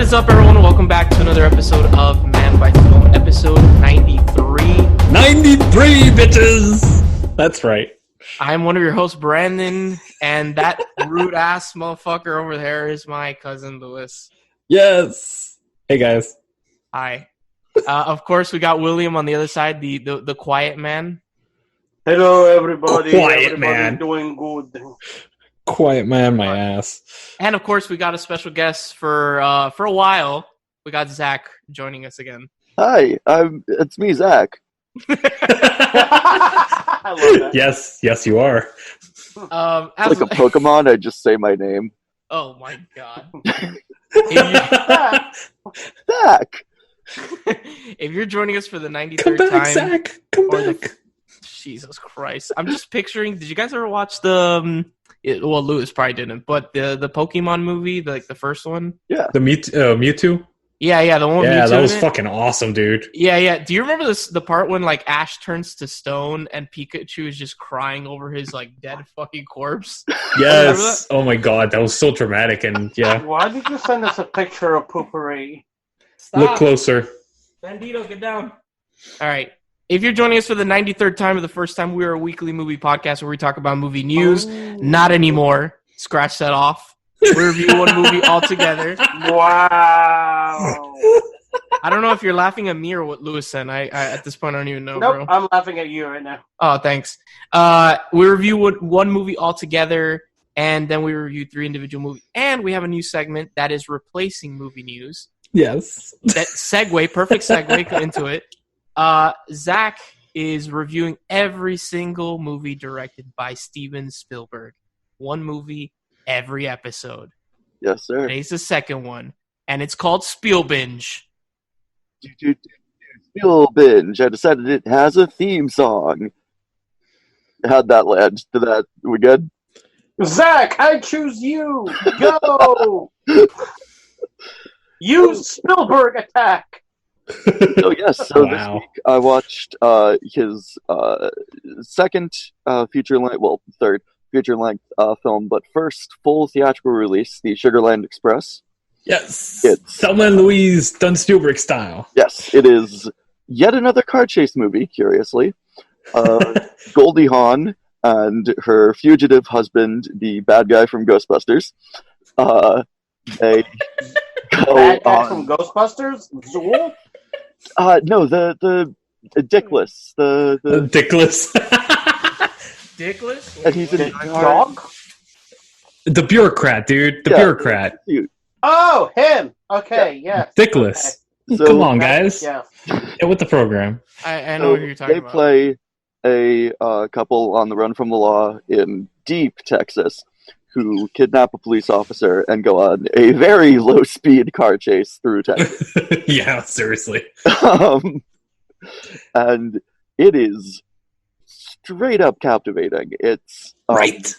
What is up, everyone? Welcome back to another episode of Manbitesfilm, episode 93. 93, bitches! That's right. I'm one of your hosts, Branden, and that rude-ass motherfucker over there is my cousin, Luis. Yes! Hey, guys. Hi. Of course, we got William on the other side, the quiet man. Hello, everybody. Quiet Everybody man. doing good. Quiet man, my ass. And, of course, we got a special guest for a while. We got Zach joining us again. Hi, it's me, Zach. I love that. Yes, you are. As Like a Pokemon, I just say my name. Oh, my God. Zach! If you're joining us for the 93rd Come back, time... Zach! Come back! Jesus Christ. I'm just picturing... Did you guys ever watch the... well, Lewis probably didn't, but the Pokemon movie, the first one? Yeah. The Mewtwo? Yeah, the one with Yeah, Mewtwo that was in it? fucking awesome, dude. Yeah. Do you remember the part when, like, Ash turns to stone and Pikachu is just crying over his, like, dead fucking corpse? Yes! Oh my god, that was so dramatic, and yeah. Why did you send us a picture of Poopery? Stop. Look closer. Bandito, get down. All right. If you're joining us for the 93rd time or the first time, we are a weekly movie podcast where we talk about movie news. Not anymore. Scratch that off. We review one movie altogether. Wow. I don't know if you're laughing at me or what Lewis said. I at this point, I don't even know, Nope, bro. I'm laughing at you right now. Oh, thanks. We review one movie altogether, and then we review 3 individual movies. And we have a new segment that is replacing movie news. Yes. That perfect segue into it. Zach is reviewing every single movie directed by Steven Spielberg. One movie every episode. Yes, sir. Today's the second one, and it's called Spielbinge. Spielbinge. I decided it has a theme song. How'd that land? Did that... We good? Zach, I choose you. Go. Use Spielberg attack. Oh, yes. So Wow. this week I watched his second third feature-length film, but first full theatrical release, the Sugarland Express. Yes! It's- Thelma and Louise done Spielberg style. Yes, it is yet another car chase movie, curiously. Goldie Hawn and her fugitive husband, the bad guy from Ghostbusters, they go Bad guy on... from Ghostbusters? Zool? No, the Dickless. The Dickless. Dickless? And he's The in dog? The bureaucrat, dude. The Yeah. bureaucrat. Oh, him. Okay, yes. Dickless. So, Come on, guys. Yeah. Get with the program. I know what you're talking they about. play a couple on the run from the law in deep Texas who kidnap a police officer and go on a very low-speed car chase through Texas. Yeah, seriously. And it is straight up captivating. It's Right.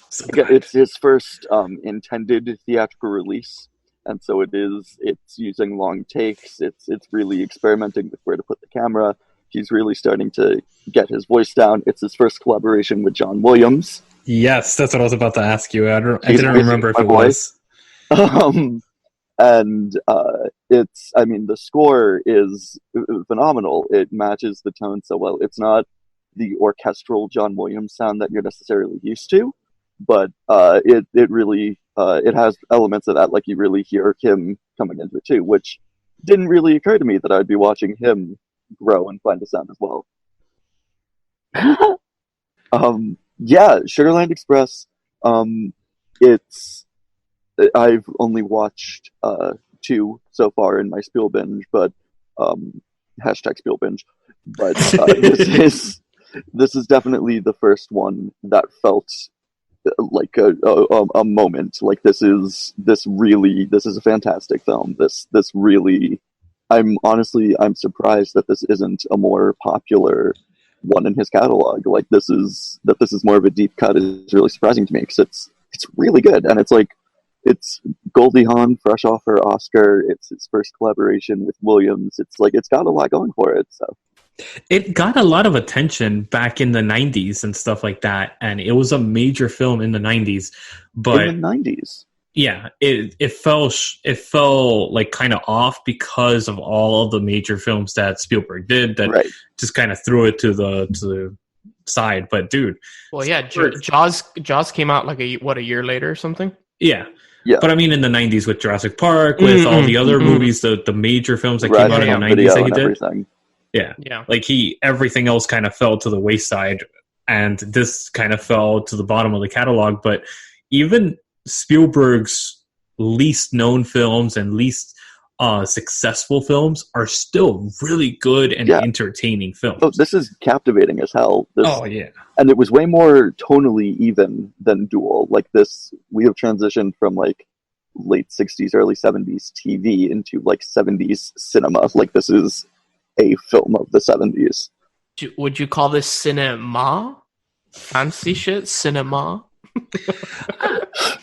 So again, good. it's his first intended theatrical release, and so it's using long takes. It's really experimenting with where to put the camera. He's really starting to get his voice down. It's his first collaboration with John Williams. Yes, that's what I was about to ask you. I He's didn't missing remember if my it voice. was. The score is phenomenal. It matches the tone so well. It's not the orchestral John Williams sound that you're necessarily used to, but it really it has elements of that, like you really hear him coming into it too, which didn't really occur to me that I'd be watching him grow and find a sound as well. Yeah, Sugarland Express. I've only watched 2 so far in my Spielbinge, but hashtag Spielbinge. But this is definitely the first one that felt like a moment. Like this is a fantastic film. This really, I'm surprised that this isn't a more popular one in his catalog. Like this is more of a deep cut is really surprising to me because it's really good, and it's Goldie Hawn fresh off her Oscar. It's his first collaboration with Williams. It's got a lot going for it. So It got a lot of attention back in the 90s and stuff like that, and it was a major film in the 90s. But in the 90s. Yeah, it fell like kind of off because of all of the major films that Spielberg did that just kind of threw it to the side. But dude, well, yeah, Jaws came out like a year later or something. Yeah. But I mean, in the 90s with Jurassic Park, with all the other movies, the major films that came out in the 90s that he did. Everything. Yeah. Like everything else kind of fell to the wayside, and this kind of fell to the bottom of the catalog. But even Spielberg's least known films and least successful films are still really good and entertaining films. Oh, this is captivating as hell. Yeah. And it was way more tonally even than Duel. Like this, we have transitioned from like late 60s, early 70s TV into like 70s cinema. Like this is a film of the 70s. Would you call this cinema? Fancy shit? Cinema?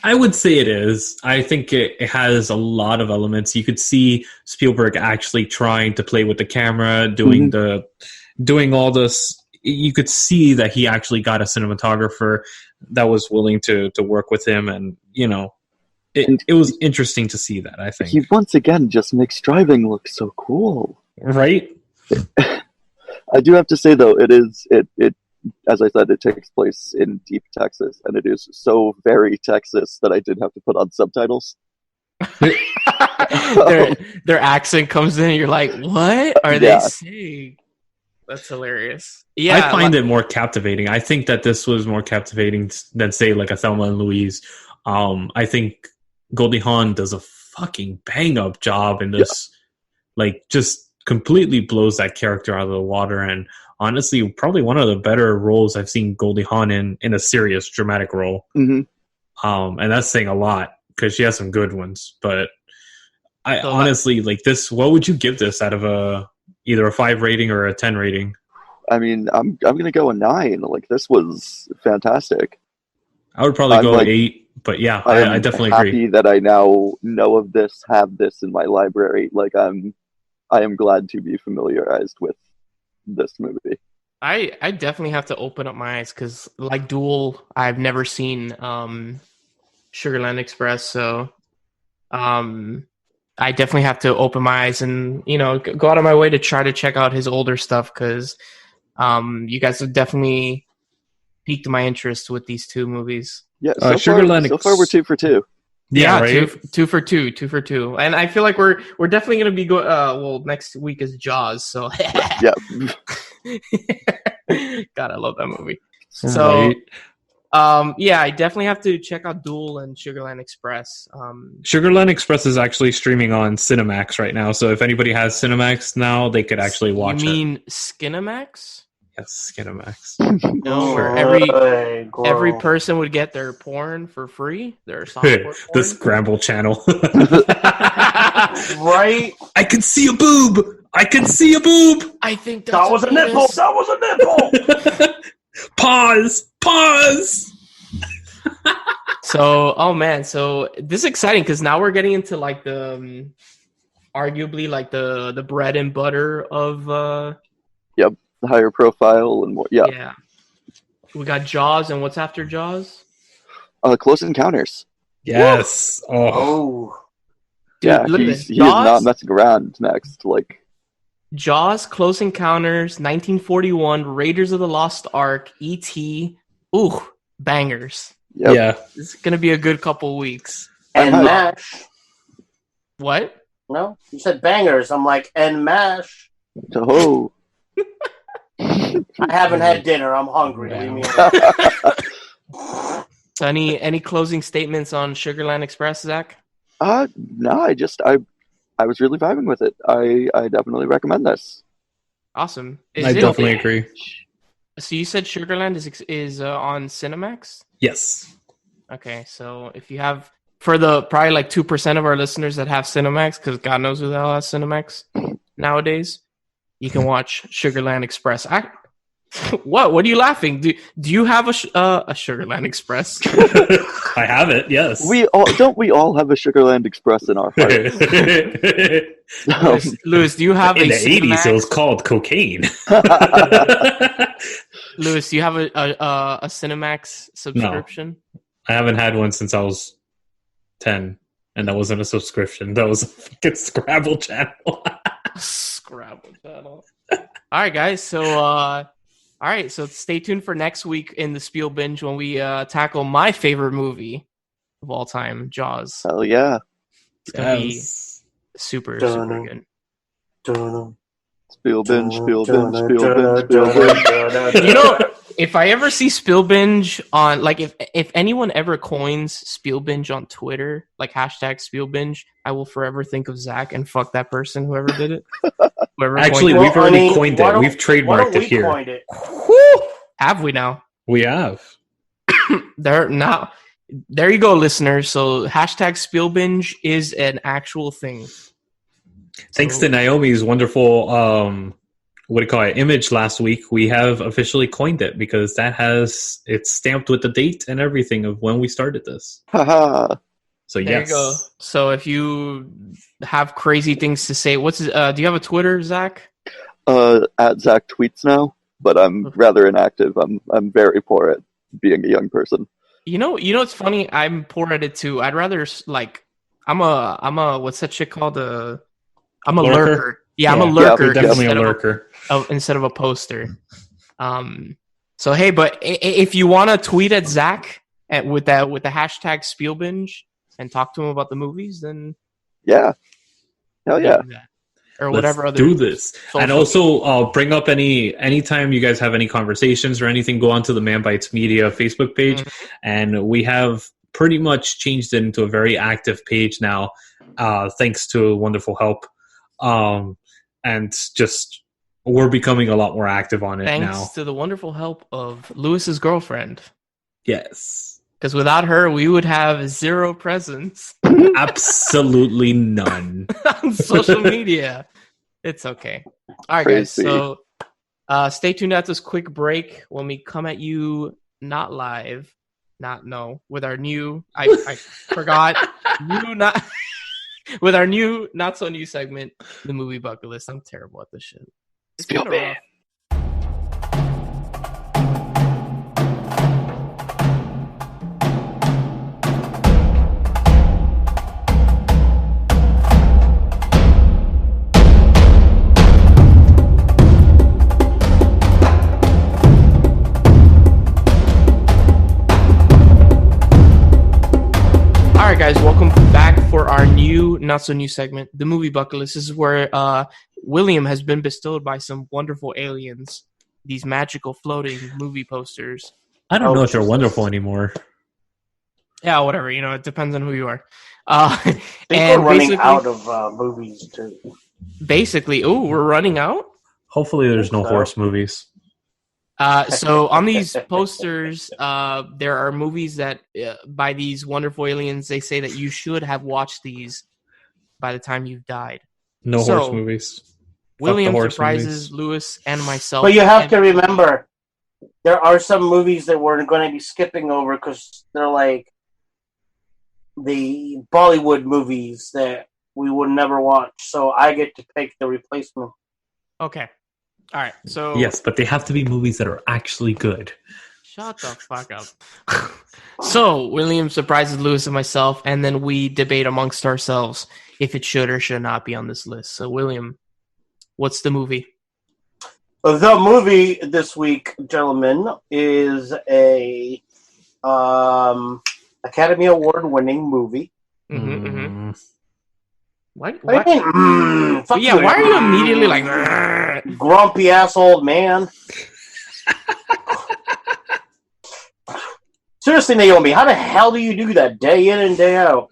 I would say it is. I think it has a lot of elements. You could see Spielberg actually trying to play with the camera, doing all this. You could see that he actually got a cinematographer that was willing to work with him, and it was interesting to see that. I think he once again just makes driving look so cool, right? I do have to say though, it as I said, it takes place in deep Texas, and it is so very Texas that I did have to put on subtitles. Their accent comes in, and you're like, what are they saying? That's hilarious. Yeah, I find it more captivating. I think that this was more captivating than, say, like a Thelma and Louise. I think Goldie Hawn does a fucking bang-up job in this. Like, just completely blows that character out of the water, and honestly, probably one of the better roles I've seen Goldie Hawn in a serious dramatic role. And that's saying a lot because she has some good ones. But I honestly like this. What would you give this out of either a 5 rating or a 10 rating? I mean, I'm gonna go a 9. Like this was fantastic. I would probably go 8. But yeah, I definitely happy agree. That I now know of this, have this in my library. Like I am glad to be familiarized with this movie. I definitely have to open up my eyes because, like Duel, I've never seen Sugarland Express, so I definitely have to open my eyes and go out of my way to try to check out his older stuff because you guys have definitely piqued my interest with these 2 movies. Yeah, so far we're 2 for 2. Yeah, right? two for two, and I feel like we're definitely gonna be next week is Jaws, so yeah. God, I love that movie. So, I definitely have to check out Duel and Sugarland Express. Sugarland Express is actually streaming on Cinemax right now, so if anybody has Cinemax now, they could actually watch it. You mean Skinamax? Yes, Cinemax. No, where every person would get their porn for free. Their software porn. The Scramble channel. Right? I can see a boob. I think that was a nipple. That was a nipple. Pause. So, so this is exciting because now we're getting into like the arguably like the bread and butter of Yep. Higher profile and more. Yeah. We got Jaws, and what's after Jaws? Close Encounters. Yes. Dude, yeah, he is not messing around next. Like Jaws, Close Encounters, 1941, Raiders of the Lost Ark, E.T. Ooh, bangers. Yep. Yeah, it's gonna be a good couple weeks. And MASH. What? No, you said bangers. I'm like, and MASH. Oh. I haven't had dinner. I'm hungry. So any closing statements on Sugarland Express, Zach? No, I was really vibing with it. I definitely recommend this. Awesome. I definitely agree. So you said Sugarland is on Cinemax? Yes. Okay, so if you have for the probably like 2% of our listeners that have Cinemax, because God knows who the hell has Cinemax nowadays, you can watch Sugarland Express. What are you laughing? Do you have a Sugarland Express? I have it. Yes. We all have a Sugarland Express in our hearts. Louis, do you have in the '80s? It was called cocaine. Louis, do you have a Cinemax subscription? No, I haven't had one since I was 10, and that wasn't a subscription. That was a fucking Scrabble channel. Scrabble channel. All right, guys. So stay tuned for next week in the Spiel Binge when we tackle my favorite movie of all time, Jaws. Hell yeah. It's gonna be super good. Spiel binge, spiel binge, spiel binge, spiel binge. You know, if I ever see Spiel Binge on, like, if anyone ever coins Spiel Binge on Twitter, like hashtag Spiel Binge, I will forever think of Zach and fuck that person, whoever did it. Actually, we've already coined it. We've trademarked it here. Have we now? We have. There you go, listeners. So hashtag Spiel Binge is an actual thing. Thanks to Naomi's wonderful image last week, we have officially coined it because it's stamped with the date and everything of when we started this. Haha. So there yes. you go. So if you have crazy things to say, do you have a Twitter, Zach? At Zach Tweets now, but I'm rather inactive. I'm very poor at being a young person. You know, it's funny. I'm poor at it too. I'd rather I'm a what's that shit called? I'm a lurker. Yeah, I'm a lurker. Yeah, definitely a lurker. Instead of a poster. So hey, but if you want to tweet at Zach with the hashtag Spielbinge and talk to him about the movies, then yeah, hell yeah. Or whatever Let's other. do this. And also bring up anytime you guys have any conversations or anything, go onto the Manbitesmedia Facebook page, and we have pretty much changed it into a very active page now, thanks to wonderful help. And just we're becoming a lot more active on it now. Thanks to the wonderful help of Lewis's girlfriend. Yes. Because without her, we would have zero presence. Absolutely none. On social media. It's okay. All right, Crazy. guys. So stay tuned at this quick break when we come at you not live. With our new... I forgot. With our new, not so new segment, the movie bucket list. I'm terrible at this shit. It's Feel bad. All right, guys, welcome back for our new, not so new segment, the movie bucket list. This is where William has been bestowed by some wonderful aliens, these magical floating movie posters. I don't know if they're wonderful anymore. Yeah, whatever. It depends on who you are. We're running out of movies too. Basically, we're running out. Hopefully, there's no horse movies. So on these posters, there are movies that by these wonderful aliens, they say that you should have watched these by the time you've died. No horse movies. William surprises Lewis and myself. But you have to remember, there are some movies that we're going to be skipping over because they're like the Bollywood movies that we would never watch. So I get to pick the replacement. Okay. All right. So yes, but they have to be movies that are actually good. Shut the fuck up. So William surprises Lewis and myself, and then we debate amongst ourselves if it should or should not be on this list. So William, what's the movie? The movie this week, gentlemen, is a Academy Award-winning movie. Mm-hmm, mm-hmm. Why? What do you mean? Why are you immediately like grumpy ass old man? Seriously, Naomi, how the hell do you do that day in and day out?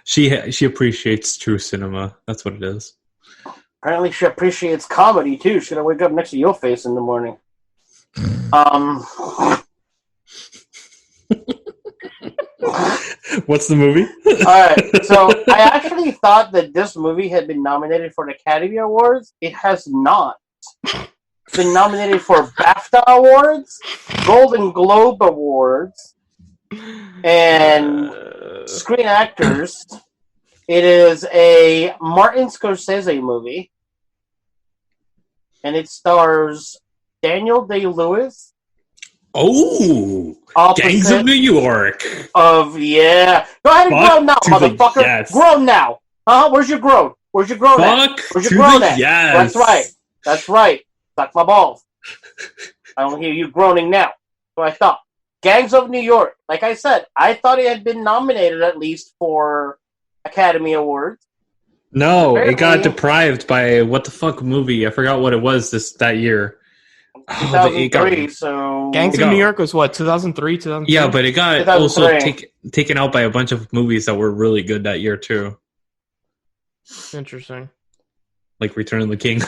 She appreciates true cinema. That's what it is. Apparently, she appreciates comedy too. Should I wake up next to your face in the morning? What's the movie? Alright, so I actually thought that this movie had been nominated for the Academy Awards. It has not. It's been nominated for BAFTA Awards, Golden Globe Awards, and Screen Actors. It is a Martin Scorsese movie, and it stars Daniel Day-Lewis, Oh, Opposite Gangs of New York. Go ahead and Fuck groan now, to the motherfucker. yes. Groan now. Where's your groan? Where's your groan at? Fuck Where's to your groan the at? yes. That's right. Suck my balls. I don't hear you groaning now. So I thought. Gangs of New York. Like I said, I thought it had been nominated at least for Academy Awards. No, Apparently, it got deprived by what the fuck movie? I forgot what it was that year. 2003, so... Gangs of New York was what, 2003, 2003? Yeah, but it got 2003. also taken out by a bunch of movies that were really good that year, too. Interesting. Like Return of the King.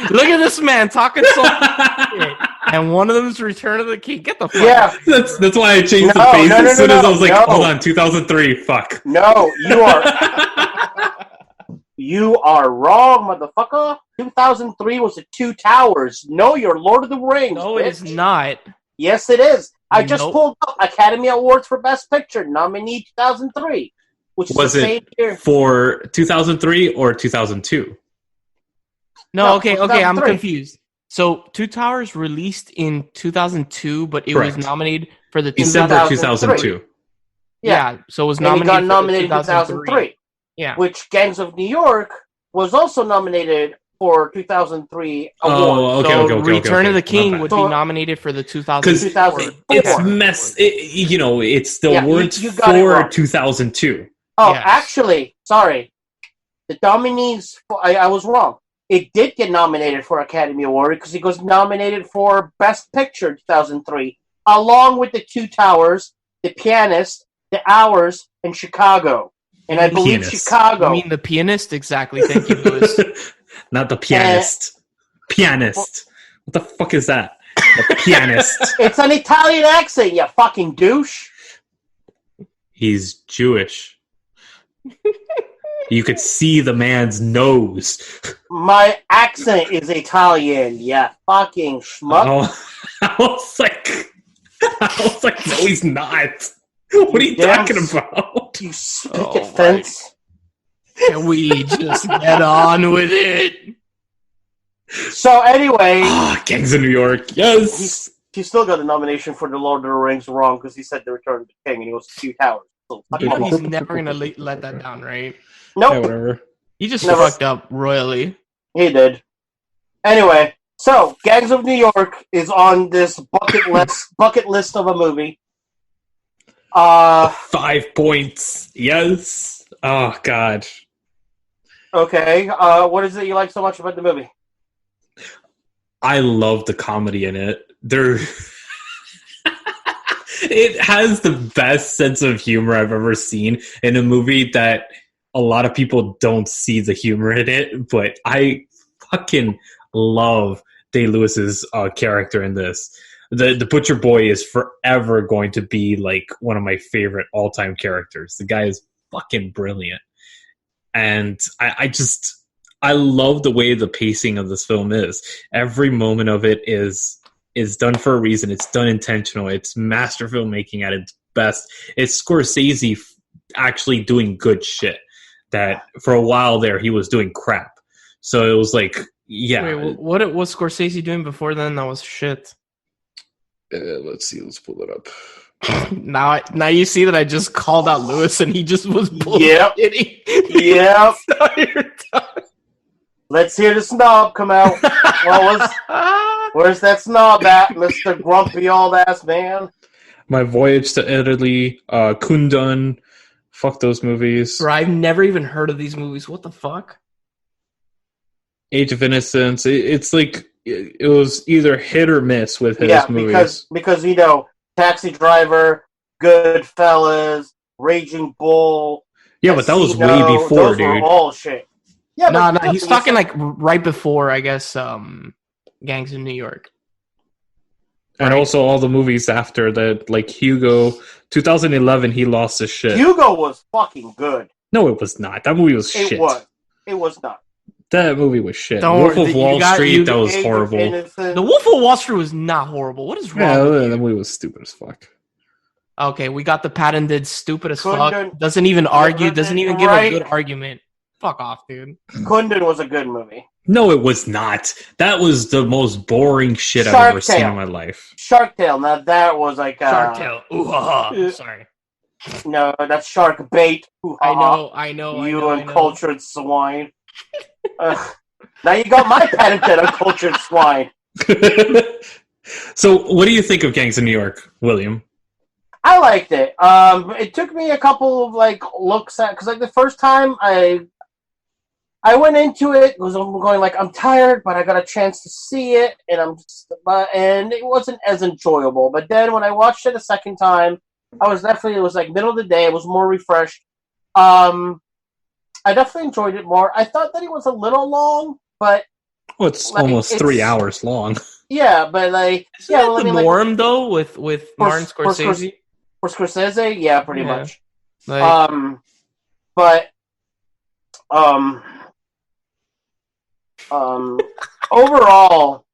Look at this man talking so shit. And one of them is Return of the King. Get the fuck Yeah. That's why I changed the face as soon as I was like, hold on, 2003, fuck. No, you are wrong, motherfucker. 2003 was the Two Towers. No, you're Lord of the Rings. No, bitch. it is not. Yes, it is. I just Nope. pulled up Academy Awards for Best Picture, nominee 2003, which is Was the it same year. for 2003 or 2002? No, No, okay, for I'm 2003. confused. So, Two Towers released in 2002, but it Correct. was nominated for the December 2003. 2002. Yeah, so it was And it nominated got for nominated in 2003. 2003. Yeah. Which Gangs of New York was also nominated for 2003 award. Oh, okay, So okay. Return of the My King bad. would So- be nominated for the 'Cause 2004. It's Four. mess. It's the Yeah, awards you got it for wrong. 2002. Oh, Yes. actually, sorry. The nominees, I was wrong. It did get nominated for Academy Award because it was nominated for Best Picture 2003, along with The Two Towers, The Pianist, The Hours, and Chicago. And I believe Pianist. Chicago. You mean the pianist? Exactly. Thank you, Lewis. Not the pianist. Pianist. What the fuck is that? The pianist. It's an Italian accent, you fucking douche. He's Jewish. You could see the man's nose. My accent is Italian, you fucking schmuck. Oh, I was like, no, he's not. What are you Damn talking about? You spigot Oh, my. fence. Can we just get on with it? So anyway, Ah, Gangs of New York. Yes. he still got a nomination for The Lord of the Rings wrong because he said The Return of the King and he was Two Towers. So, fuck You know him he's up. never gonna let that down, right? Nope, Yeah, whatever. He just Never. fucked up royally. he did. Anyway, so Gangs of New York is on this bucket list of a movie. 5 points. Yes. Oh, God. Okay. What is it you like so much about the movie? I love the comedy in it. It has the best sense of humor I've ever seen in a movie that a lot of people don't see the humor in it, but I fucking love Day-Lewis's character in this. The Butcher Boy is forever going to be like one of my favorite all-time characters. The guy is fucking brilliant. And I love the way the pacing of this film is. Every moment of it is done for a reason. It's done intentional. It's master filmmaking at its best. It's Scorsese actually doing good shit. That for a while there he was doing crap. So it was like, yeah. Wait, what was Scorsese doing before then? That was shit. Let's see. Let's pull it up. Now you see that I just called out Lewis and he just was Yep. bullshitting. Yep. the entire time. Let's hear the snob come out. Where's that snob at, Mr. Grumpy old ass man? My Voyage to Italy, Kundun. Fuck those movies. Bro, I've never even heard of these movies. What the fuck? Age of Innocence. It's like it was either hit or miss with his movies. because you know, Taxi Driver, Goodfellas, Raging Bull. Yeah, but that was way Casino, before, those dude. were all shit. Yeah, No, but he's talking like right before, I guess, Gangs in New York. And right. also all the movies after that, like Hugo. 2011, he lost his shit. Hugo was fucking good. No, it was not. That movie was shit. It was. It was not. That movie was shit. Don't Wolf worry, of you Wall got- Street, you- that was Age of horrible. Innocence. The Wolf of Wall Street was not horrible. What is wrong? Yeah, with that you? movie was stupid as fuck. Okay, we got the patented stupid as Couldn't- fuck. Doesn't even argue. Doesn't even give right. a good argument. Fuck off, dude. Kundun was a good movie. No, it was not. That was the most boring shit I've ever seen in my life. Shark Tale. Now that was like Shark Tale. Ooh, sorry. No, that's shark bait. I know. You uncultured swine. Now you got my patented uncultured swine. So, what do you think of Gangs of New York, William? I liked it. It took me a couple of like looks at because like the first time I went into it was going like I'm tired, but I got a chance to see it, and and it wasn't as enjoyable. But then when I watched it a second time, it was like middle of the day. It was more refreshed. I definitely enjoyed it more. I thought that it was a little long, but it's almost 3 hours long. Yeah, but like Isn't that the norm though with Martin Scorsese? For Scorsese, yeah, pretty much. Like, overall,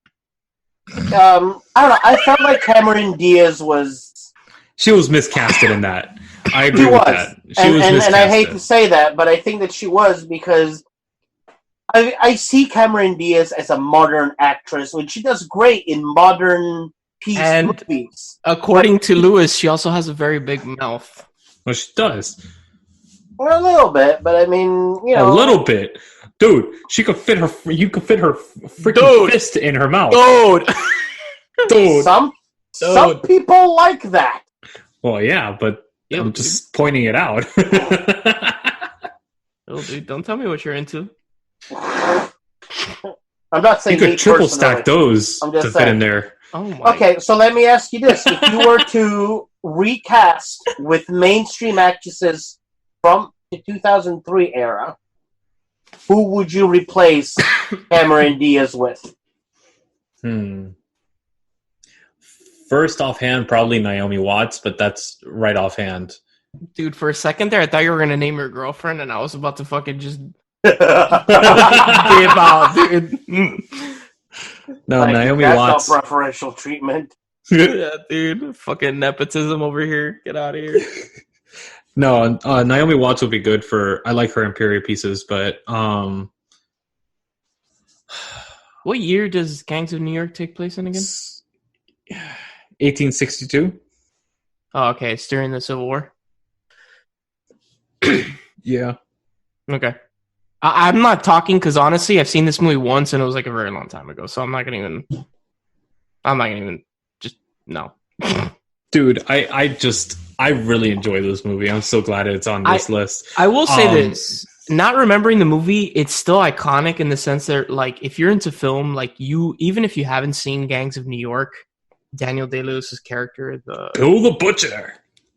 I don't know. I felt like Cameron Diaz was. She was miscasted in that. I agree with that. She was miscasted. And I hate to say that, but I think that she was because I see Cameron Diaz as a modern actress, which she does great in modern movies. According to Lewis, she also has a very big mouth. Well, she does. Well, a little bit, but I mean, you know, a little bit, dude. You could fit her freaking fist in her mouth, dude. Some people like that. Well, yeah, but I'm just pointing it out. Oh, dude, don't tell me what you're into. I'm not saying you could triple stack those to fit in there. Oh my. Okay, so let me ask you this: if you were to recast with mainstream actresses from the 2003 era, who would you replace Cameron Diaz with? First offhand, probably Naomi Watts, but that's right offhand. Dude, for a second there, I thought you were gonna name your girlfriend, and I was about to fucking just give out, dude. No, like, Naomi Watts. That's not preferential treatment. Yeah, dude. Fucking nepotism over here. Get out of here. No, Naomi Watts would be good for. I like her in period pieces, but what year does Gangs of New York take place in again? 1862. Oh, okay. It's during the Civil War. Yeah. Okay. I'm not talking because honestly, I've seen this movie once and it was like a very long time ago. So I'm not gonna even. No. Dude, I really enjoy this movie. I'm so glad it's on this list. I will say this. Not remembering the movie, it's still iconic in the sense that, like, if you're into film, like, even if you haven't seen Gangs of New York, Daniel Day-Lewis's character, Bill the Butcher,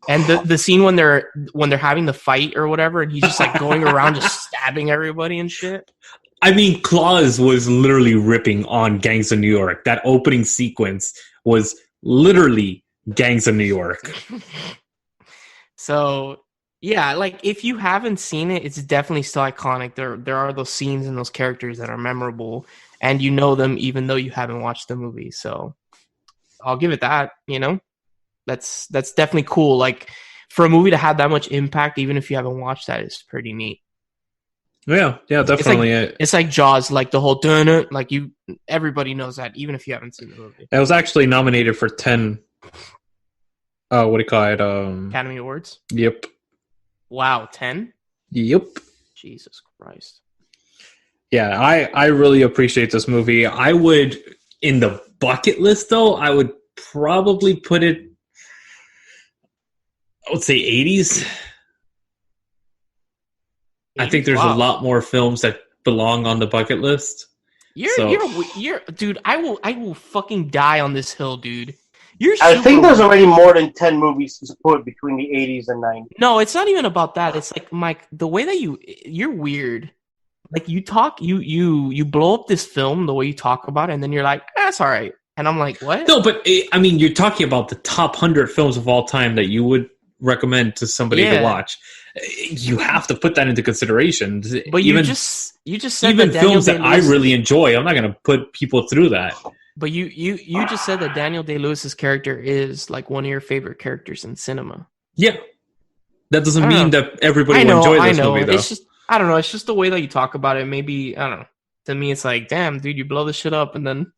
and the scene when they're having the fight or whatever, and he's just like going around just stabbing everybody and shit. I mean, Claus was literally ripping on Gangs of New York. That opening sequence was literally Gangs of New York. So, yeah, like, if you haven't seen it, it's definitely still iconic. There are those scenes and those characters that are memorable, and you know them even though you haven't watched the movie. So, I'll give it that, you know? That's definitely cool. Like, for a movie to have that much impact, even if you haven't watched that, is pretty neat. Yeah, definitely. It's like Jaws, like the whole dun like everybody knows that, even if you haven't seen the movie. It was actually nominated for 10. What do you call it? Academy Awards. Yep. Wow, 10. Yep. Jesus Christ. Yeah, I really appreciate this movie. I would, in the bucket list though, I would probably put it. I would say 80s. I think there's a lot more films that belong on the bucket list. You're dude, I will fucking die on this hill, dude. I think there's already more than 10 movies to put between the 80s and 90s. No, it's not even about that. It's like, Mike, the way that you're weird. Like, you talk, you blow up this film the way you talk about it, and then you're like, that's all right. And I'm like, what? No, but I mean, you're talking about the top 100 films of all time that you would recommend to somebody to watch. You have to put that into consideration. But you just said even that films that I really enjoy, I'm not going to put people through that. But you just said that Daniel Day-Lewis's character is like one of your favorite characters in cinema. Yeah, that doesn't mean that everybody will enjoy this movie, though. It's just I don't know. It's just the way that you talk about it. Maybe, I don't know. To me, it's like, damn, dude, you blow this shit up and then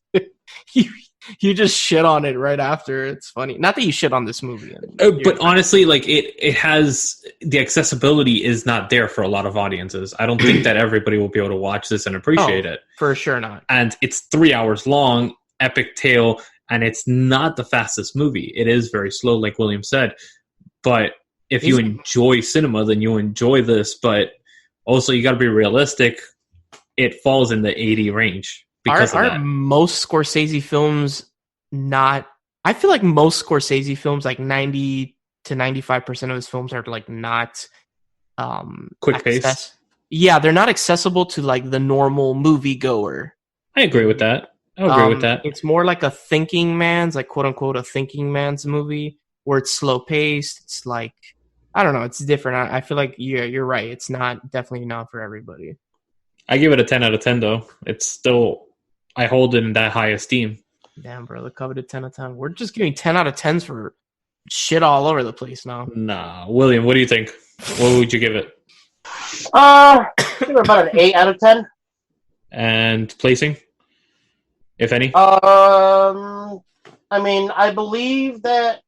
you just shit on it right after. It's funny. Not that you shit on this movie. But honestly, like it has the accessibility is not there for a lot of audiences. I don't think that everybody will be able to watch this and appreciate it. For sure not. And it's 3 hours long, epic tale, and it's not the fastest movie. It is very slow, like William said. But if you enjoy cinema, then you'll enjoy this. But also, you got to be realistic. It falls in the 80 range because of that. Most Scorsese films not... I feel like most Scorsese films, like 90 to 95% of his films are like not... quick pace? Yeah, they're not accessible to like the normal moviegoer. I agree with that. I agree with that. It's more like a thinking man's, like quote unquote, a thinking man's movie where it's slow paced. It's like, I don't know, it's different. I feel like you're right. It's definitely not for everybody. I give it a 10 out of 10 though. It's still, I hold it in that high esteem. Damn, bro, the coveted 10 out of 10. We're just giving 10 out of 10s for shit all over the place now. Nah, William, what do you think? What would you give it? Give it about an 8 out of 10. And placing, if any? I mean, I believe that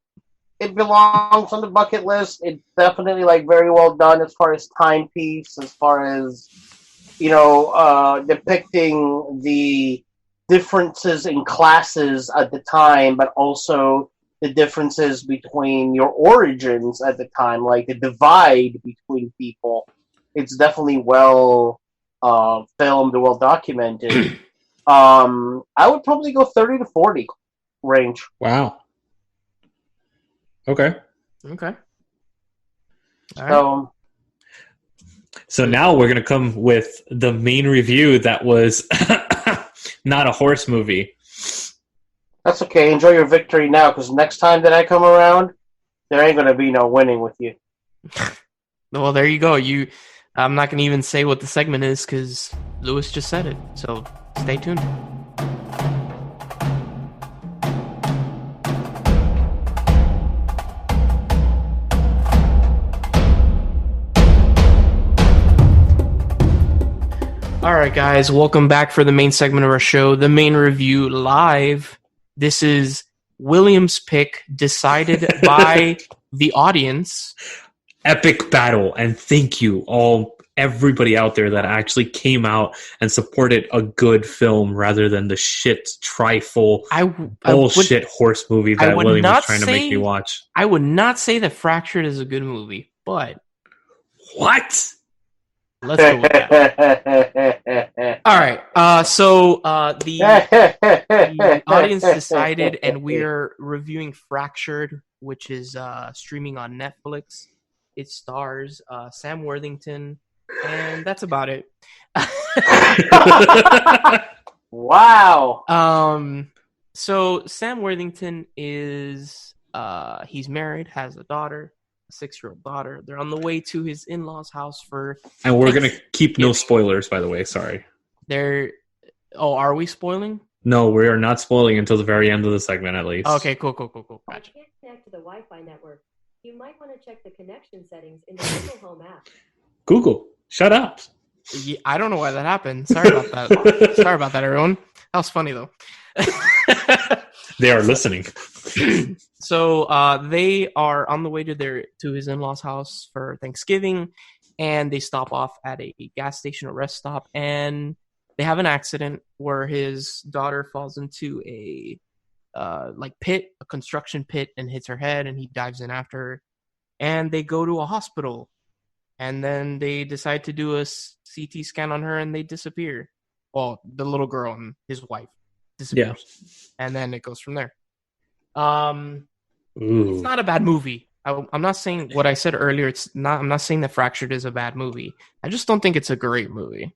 it belongs on the bucket list. It's definitely like very well done as far as timepiece, as far as depicting the differences in classes at the time, but also the differences between your origins at the time, like the divide between people. It's definitely well filmed, well documented. I would probably go 30 to 40 range. Wow. Okay. So now we're going to come with the main review that was not a horse movie. That's okay. Enjoy your victory now, because next time that I come around, there ain't going to be no winning with you. Well, there you go. I'm not going to even say what the segment is, because Lewis just said it. So stay tuned. All right, guys, welcome back for the main segment of our show, the main review live. This is William's pick, decided by the audience. Epic battle, and thank you everybody out there that actually came out and supported a good film rather than the shit trifle bullshit horse movie that William was trying to make me watch. I would not say that Fractured is a good movie, but what? Let's go with that. All right. So the audience decided, and we're reviewing Fractured, which is streaming on Netflix. It stars Sam Worthington, and that's about it. Wow. So Sam Worthington is he's married, has a daughter. 6-year-old daughter. They're on the way to his in-laws' house for... And we're going to keep no spoilers, by the way. Sorry. Are we spoiling? No, we are not spoiling until the very end of the segment, at least. Okay, cool. Gotcha. You can't connect to the Wi-Fi network. You might want to check the connection settings in the Google Home app. Google, shut up. Yeah, I don't know why that happened. Sorry about that. Sorry about that, everyone. That was funny, though. They are listening. So they are on the way to his in-laws' house for Thanksgiving, and they stop off at a gas station or rest stop, and they have an accident where his daughter falls into a construction pit, and hits her head, and he dives in after her, and they go to a hospital, and then they decide to do a CT scan on her, and they disappear. Well, the little girl and his wife disappears, and then it goes from there. It's not a bad movie. I'm not saying what I said earlier. I'm not saying that Fractured is a bad movie. I just don't think it's a great movie.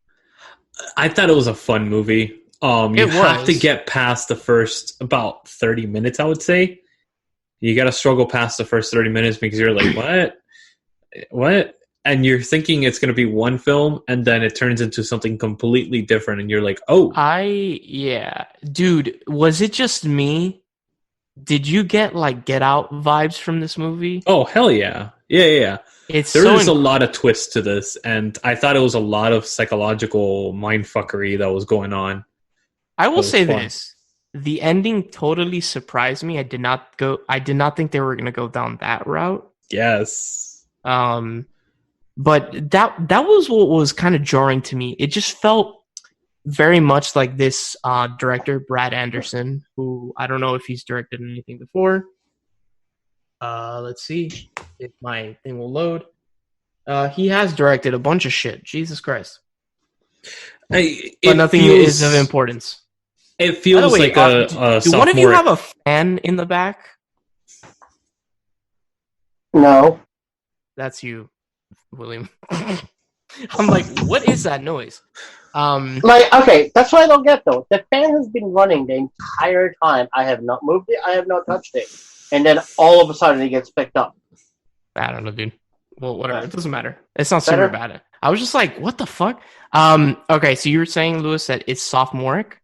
I thought it was a fun movie. You have to get past the first about 30 minutes, I would say. You got to struggle past the first 30 minutes because you're like, what? And you're thinking it's going to be one film, and then it turns into something completely different, and you're like, oh. Dude, was it just me? Did you get, Get Out vibes from this movie? Oh, hell yeah. Yeah. It's There so is a lot of twists to this, and I thought it was a lot of psychological mindfuckery that was going on. I will say fun. this: the ending totally surprised me. I did not think they were going to go down that route. Yes. But that was what was kind of jarring to me. It just felt very much like this director, Brad Anderson, who I don't know if he's directed anything before. Let's see if my thing will load. He has directed a bunch of shit. Jesus Christ. But nothing is of importance. It feels way, like a do one of you have a fan in the back? No. That's you, William. I'm like, what is that noise? Okay, that's what I don't get though. The fan has been running the entire time. I have not moved it. I have not touched it, and then all of a sudden it gets picked up. I don't know, dude. Well, whatever. It doesn't matter. It's not super bad. I was just like, what the fuck? Okay, so you were saying, Lewis, that it's sophomoric?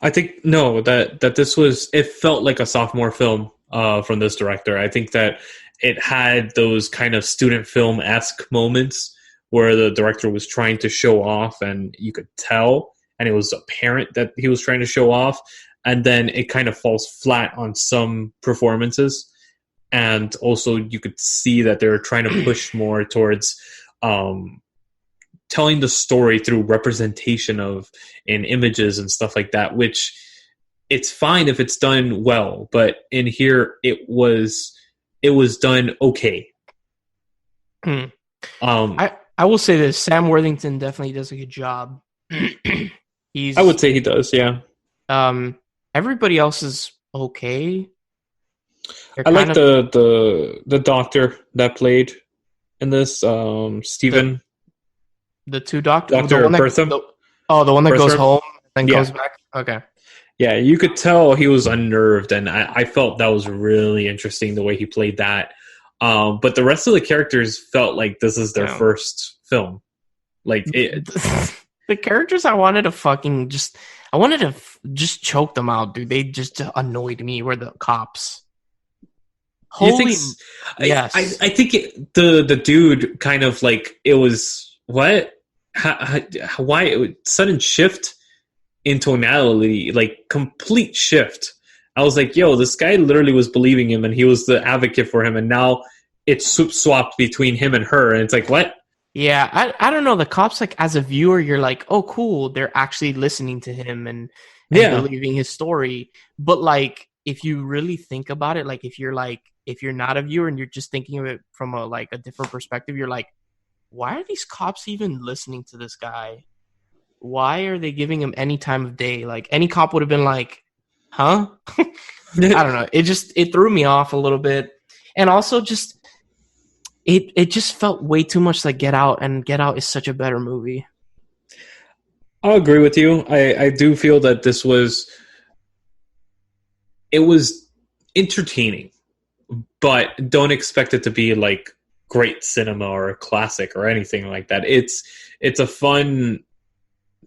I think no, that this was. It felt like a sophomore film from this director. I think that it had those kind of student film-esque moments where the director was trying to show off, and you could tell, and it was apparent that he was trying to show off, and then it kind of falls flat on some performances, and also you could see that they're trying to push more towards telling the story through representation in images and stuff like that, which it's fine if it's done well, but in here it was done okay. I will say this: Sam Worthington definitely does a good job. I would say he does, yeah. Everybody else is okay. I like the doctor that played in this, Stephen. The two doctors. Dr. Bertham. The one that goes home and then goes back. Okay. Yeah, you could tell he was unnerved, and I felt that was really interesting the way he played that. But the rest of the characters felt like this is their first film. Like the characters, I wanted to just choke them out, dude. They just annoyed me. Were the cops? Holy, yes. I think the dude kind of like it was what? Why sudden shift in tonality, like complete shift. I was like, yo, this guy literally was believing him, and he was the advocate for him, and now it's swapped between him and her, and it's like, what? Yeah, I don't know. The cops, like, as a viewer, you're like, oh, cool, they're actually listening to him and believing his story. But, like, if you really think about it, like, if you're not a viewer and you're just thinking of it from a different perspective, you're like, why are these cops even listening to this guy? Why are they giving him any time of day? Like, any cop would have been like, huh? I don't know. It threw me off a little bit. And also just, it just felt way too much like Get Out, and Get Out is such a better movie. I'll agree with you. I do feel that it was entertaining, but don't expect it to be like great cinema or a classic or anything like that. It's a fun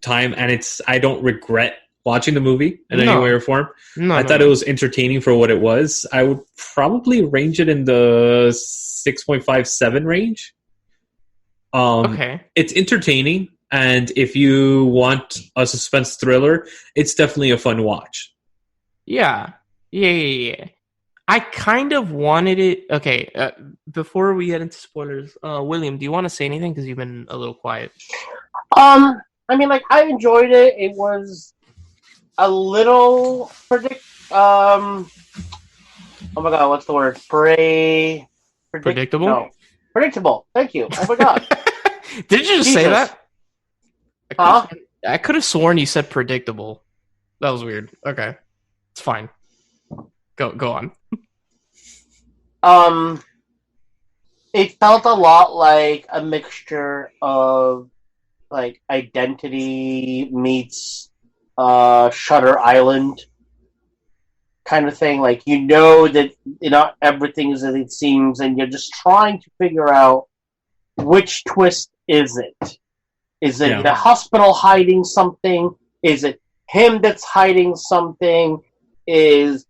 time, and I don't regret watching the movie in any way or form. I thought it was entertaining for what it was. I would probably range it in the 6.57 range. Okay. It's entertaining, and if you want a suspense thriller, it's definitely a fun watch. Yeah. I kind of wanted it. Okay, before we get into spoilers, William, do you want to say anything? Because you've been a little quiet. I mean, like, I enjoyed it. It was a little oh my god, what's the word? Predictable? No. Predictable. Thank you. Oh my god. Did you just say that? Huh? I could have sworn you said predictable. That was weird. Okay. It's fine. Go on. It felt a lot like a mixture of like Identity meets Shudder Island kind of thing. Like, you know that not everything is as it seems, and you're just trying to figure out which twist is it. Is it the hospital hiding something? Is it him that's hiding something? Is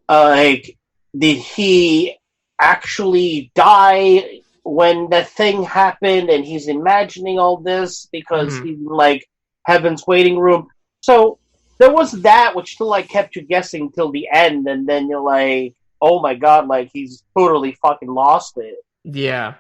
did he actually die when the thing happened, and he's imagining all this because he's in, like, heaven's waiting room. So there was that, which still, like, kept you guessing till the end, and then you're like, oh my god, like, he's totally fucking lost it. Yeah.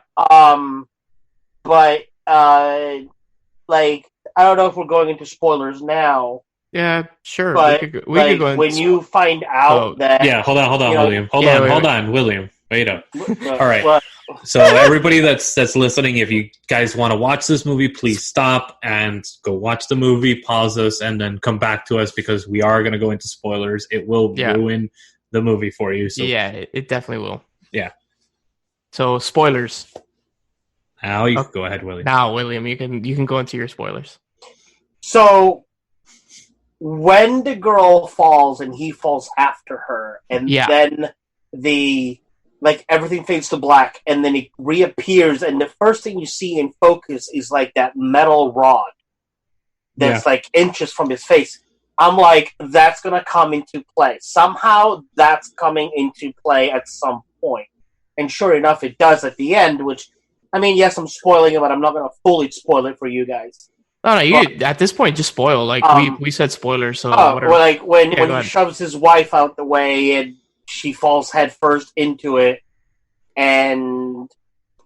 But, like, I don't know if we're going into spoilers now. Yeah, sure. But, we could like, go when you find out that... Yeah, hold on, you know, William. Hold on, William. Wait up. All right. What? So everybody that's listening, if you guys want to watch this movie, please stop and go watch the movie, pause us, and then come back to us because we are going to go into spoilers. It will ruin the movie for you. So. Yeah, it definitely will. Yeah. So spoilers. Now you can go ahead, William. Now, William, you can go into your spoilers. So when the girl falls and he falls after her, and then everything fades to black, and then it reappears, and the first thing you see in focus is like that metal rod that's like inches from his face. I'm like, that's gonna come into play. Somehow that's coming into play at some point. And sure enough, it does at the end, which, I mean, yes, I'm spoiling it, but I'm not gonna fully spoil it for you guys. No, at this point, just spoil. Like, we said spoilers, so whatever. Well, like, when he shoves his wife out the way, and she falls headfirst into it, and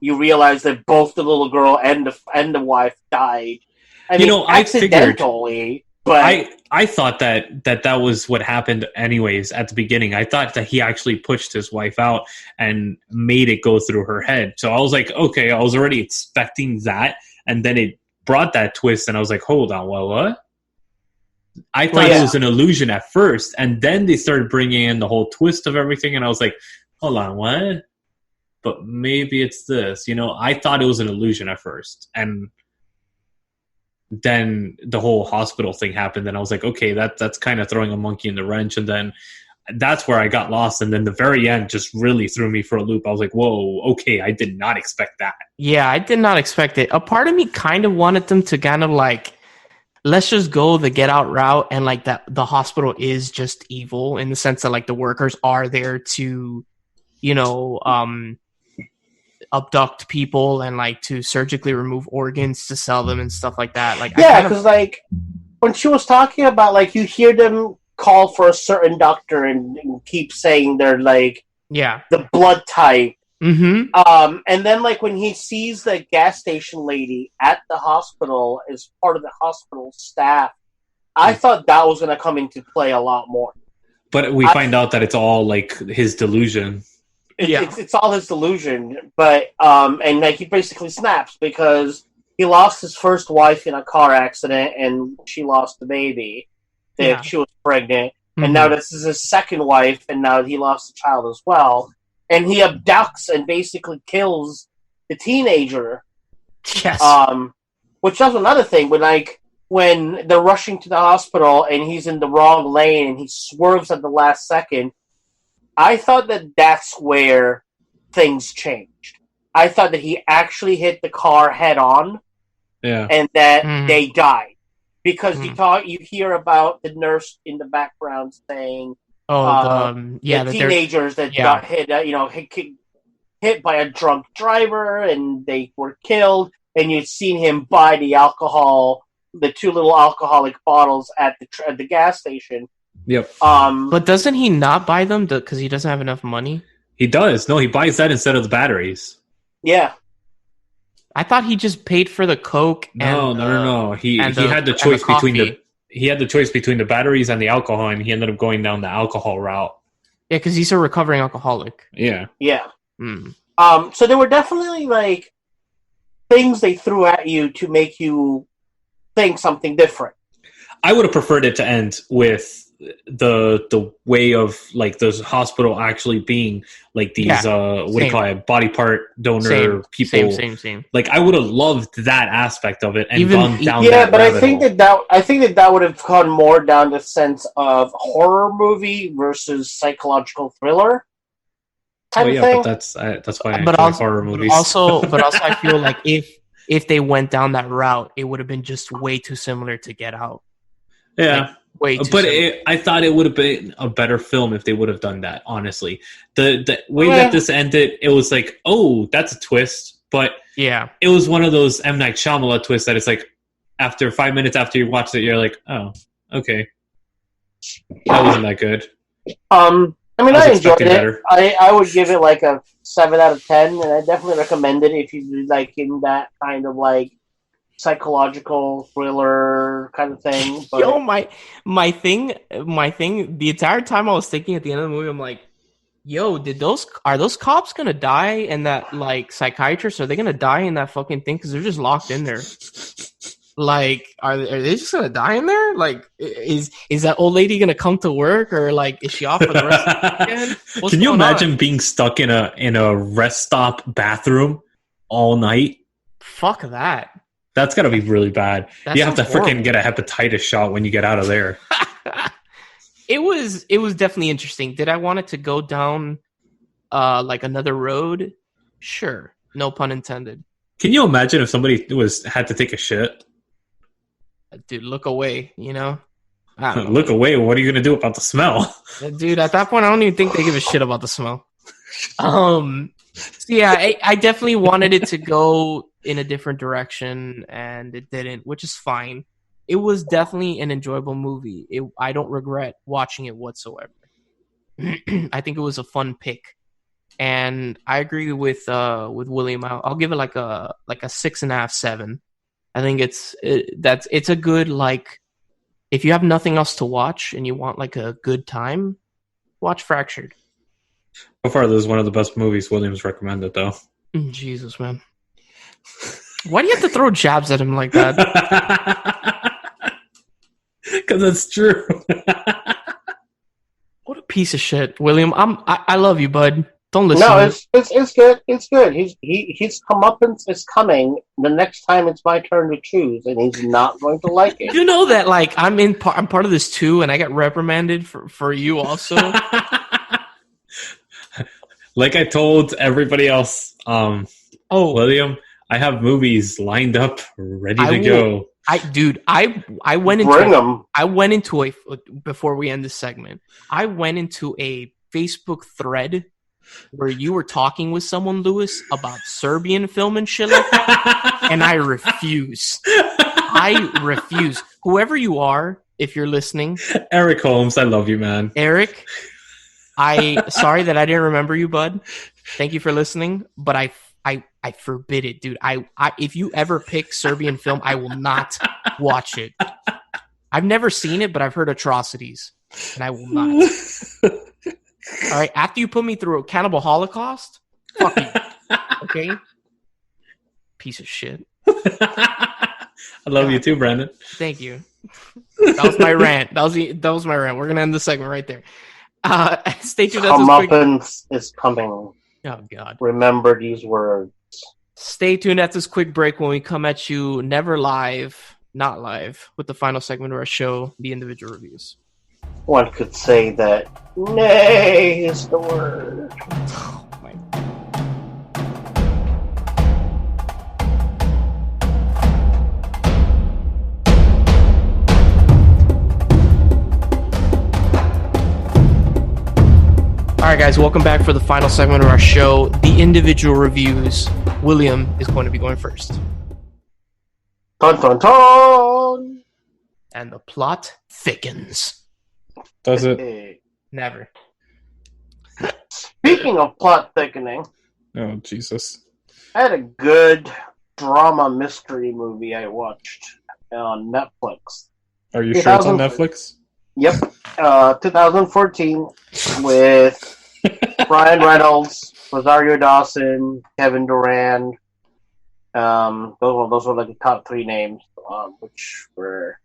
you realize that both the little girl and the wife died. I mean, accidentally, but I thought that was what happened anyways at the beginning. I thought that he actually pushed his wife out and made it go through her head. So I was like, okay, I was already expecting that, and then it brought that twist, and I was like, hold on, what? I thought it was an illusion at first, and then they started bringing in the whole twist of everything, and I was like, hold on, what? But maybe it's this. I thought it was an illusion at first, and then the whole hospital thing happened, and I was like, okay, that's kind of throwing a monkey in the wrench, and then that's where I got lost, and then the very end just really threw me for a loop. I was like, whoa, okay, I did not expect that. Yeah, I did not expect it. A part of me kind of wanted them to kind of like, let's just go the get out route, and like that the hospital is just evil in the sense that like the workers are there to, abduct people and like to surgically remove organs to sell them and stuff like that. Like, yeah, because like when she was talking about, like, you hear them call for a certain doctor and keep saying they're like the blood type. Mm-hmm. And then like when he sees the gas station lady at the hospital as part of the hospital staff, I thought that was going to come into play a lot more. But we find out that it's all like his delusion. It's all his delusion, but and like he basically snaps because he lost his first wife in a car accident, and she lost the baby. She was pregnant, and now this is his second wife, and now he lost a child as well. And he abducts and basically kills the teenager. Yes. Which was another thing when they're rushing to the hospital and he's in the wrong lane and he swerves at the last second. I thought that that's where things changed. I thought that he actually hit the car head on, and that they died. Because you hear about the nurse in the background saying, the teenagers that got hit, hit by a drunk driver, and they were killed, and you'd seen him buy the alcohol, the 2 little alcoholic bottles at the gas station. Yep. But doesn't he not buy them because he doesn't have enough money? He does. No, he buys that instead of the batteries. Yeah. I thought he just paid for the Coke. No. He had the choice between the batteries and the alcohol, and he ended up going down the alcohol route. Yeah, because he's a recovering alcoholic. Yeah. Yeah. So there were definitely like things they threw at you to make you think something different. I would have preferred it to end with the way of like the hospital actually being like these body part donor people. Same. Like I would have loved that aspect of it and gone down that but I think that would have gone more down the sense of horror movie versus psychological thriller type of thing. But that's why I like horror movies. But also I feel like if they went down that route, it would have been just way too similar to Get Out. Yeah. Like, way too But similar. I thought it would have been a better film if they would have done that, honestly. The way that this ended, it was like, oh, that's a twist. But Yeah. it was one of those M. Night Shyamalan twists that it's like, after 5 minutes after you watched it, you're like, oh, okay. That wasn't that good. I mean, I enjoyed it. Better. I would give it like a 7 out of 10, and I definitely recommend it if you like in that kind of like psychological thriller kind of thing. But Yo, my thing. The entire time I was thinking at the end of the movie, I'm like, yo, are those cops gonna die? And that like psychiatrist, are they gonna die in that fucking thing? Because they're just locked in there. Like, are they just gonna die in there? Like, is that old lady gonna come to work, or like, is she off for the rest of the weekend? Can you imagine being stuck in a rest stop bathroom all night? Fuck that. That's gotta be really bad. That you have to sounds horrible. freaking get a hepatitis shot when you get out of there. It was definitely interesting. Did I want it to go down like another road? Sure. No pun intended. Can you imagine if somebody had to take a shit? Dude, look away, you know? I don't know. Look away. What are you gonna do about the smell? Dude, at that point, I don't even think they give a shit about the smell. So yeah, I definitely wanted it to go in a different direction, and it didn't, which is fine. It was definitely an enjoyable movie. I don't regret watching it whatsoever. I think it was a fun pick, and I agree with William. I'll give it like a 6.5, 7. I think it's a good, like, if you have nothing else to watch and you want like a good time, watch Fractured. So far, this is one of the best movies Williams recommended, though. Jesus, man. Why do you have to throw jabs at him like that? Because it's true. What a piece of shit, William. I love you, bud. Don't listen. no, it's good. It's good. His comeuppance is coming the next time it's my turn to choose, and he's not going to like it. You know that, like, I'm part of this too, and I got reprimanded for you also. Like I told everybody else, William, I have movies lined up, ready to go. I went into Bring 'em. I went into a before we end this segment. I went into a Facebook thread where you were talking with someone, Lewis, about Serbian film and shit like that, and I refuse. I refuse. Whoever you are, if you're listening, Eric Holmes, I love you, man. Eric, sorry that I didn't remember you, bud. Thank you for listening, but I forbid it, dude. I if you ever pick Serbian film, I will not watch it. I've never seen it, but I've heard atrocities, and I will not. All right, after you put me through a cannibal holocaust, fuck you. Okay? Piece of shit. I love you too, Brandon. Thank you. That was my rant. That was my rant. We're gonna end the segment right there. Stay tuned. Comeuppance is coming. Oh God. Remember these words. Stay tuned at this quick break when we come at you, never live, not live, with the final segment of our show, the individual reviews. One could say that nay is the word. Oh my. All right, guys, welcome back for the final segment of our show, the individual reviews. William is going to be going first. Dun dun dun! And the plot thickens. Does it? Hey. Never. Speaking of plot thickening, Oh, Jesus. I had a good drama mystery movie I watched on Netflix. Are you sure it's on Netflix? Yep. 2014 with Ryan Reynolds, Rosario Dawson, Kevin Durant. Those were like the top 3 names, which were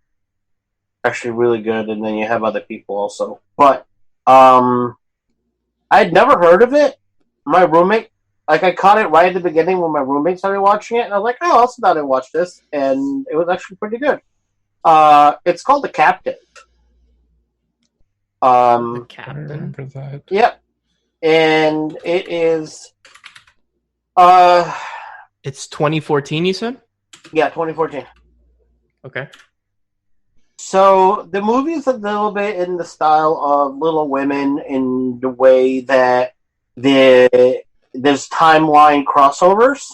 actually really good. And then you have other people also. But I'd never heard of it. My roommate, like, I caught it right at the beginning when my roommate started watching it, and I was like, oh, I'll sit down and watch this. And it was actually pretty good. It's called The Captain. The I Captain. remember that. Yep. And it is It's 2014, you said? yeah, 2014. Okay. So the movie is a little bit in the style of Little Women in the way that there's timeline crossovers.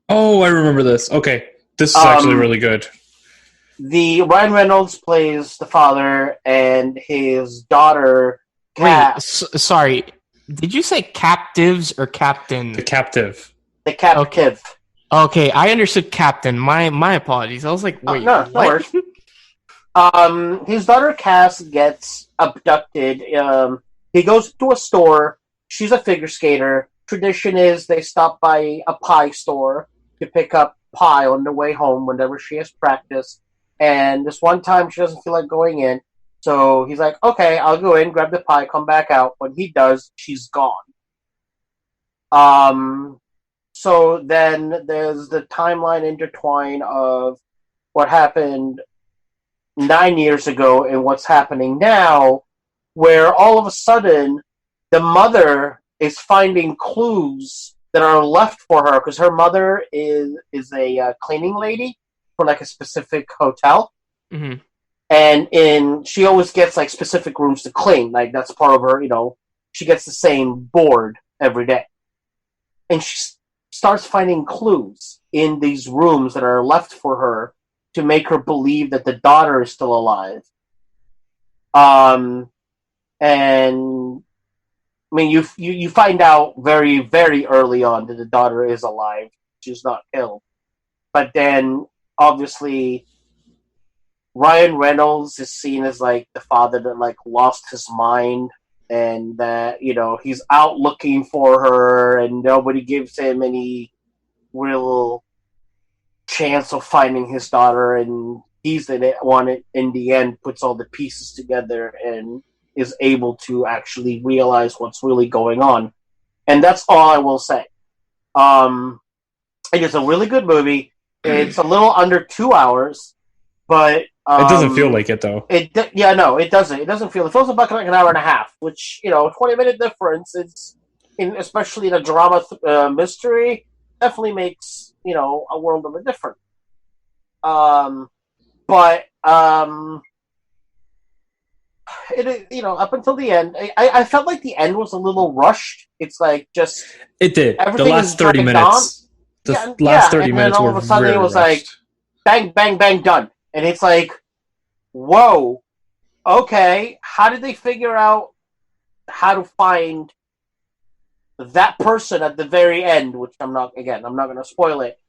Oh, I remember this. Okay, this is actually really good. The Ryan Reynolds plays the father, and his daughter. Wait, sorry. Did you say captives or captain? The captive. The captive. Okay, I understood captain. My apologies. I was like, wait, no worries. His daughter Cass gets abducted. He goes to a store. She's a figure skater. Tradition is they stop by a pie store to pick up pie on the way home whenever she has practice. And this one time she doesn't feel like going in. So he's like, okay, I'll go in, grab the pie, come back out. When he does, she's gone. So then there's the timeline intertwine of what happened 9 years ago and what's happening now, where all of a sudden the mother is finding clues that are left for her because her mother is a cleaning lady for like a specific hotel. Mm-hmm. And she always gets like specific rooms to clean. Like that's part of her, she gets the same board every day. And she starts finding clues in these rooms that are left for her to make her believe that the daughter is still alive. And I mean, you find out very, very early on that the daughter is alive. She's not killed. But then, obviously, Ryan Reynolds is seen as like the father that like lost his mind, and that he's out looking for her, and nobody gives him any real chance of finding his daughter, and he's the one in the end puts all the pieces together and is able to actually realize what's really going on. And that's all I will say. It is a really good movie. It's a little under 2 hours, but it doesn't feel like it though. It doesn't. It doesn't feel. It feels about like an hour and a half, which 20-minute difference. It's especially in a drama mystery, definitely makes a world of a difference. But it up until the end, I felt like the end was a little rushed. It's like just it did. The last 30 minutes. The last 30 minutes were all of a sudden it was like bang, bang, bang, done, and it's like, whoa, okay, how did they figure out how to find that person at the very end? Which I'm not going to spoil it,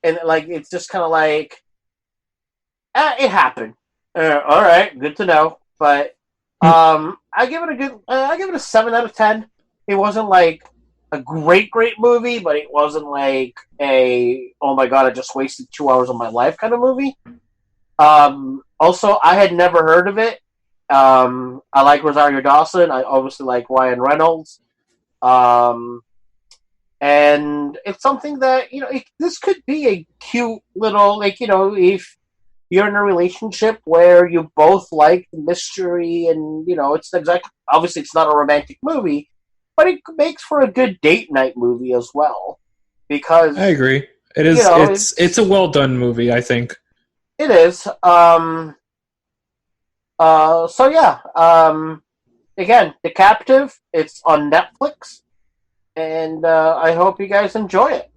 and like it's just kind of like, it happened. All right, good to know, but. I give it a 7 out of 10. It wasn't like a great movie, but it wasn't like a oh my god, I just wasted 2 hours of my life kind of movie. Also, I had never heard of it. I like Rosario Dawson. I obviously like Ryan Reynolds. And it's something that this could be a cute little if you're in a relationship where you both like mystery and, it's obviously it's not a romantic movie, but it makes for a good date night movie as well. Because I agree. It is, it's a well done movie, I think. It is. So yeah. Again, The Captive, it's on Netflix, and I hope you guys enjoy it.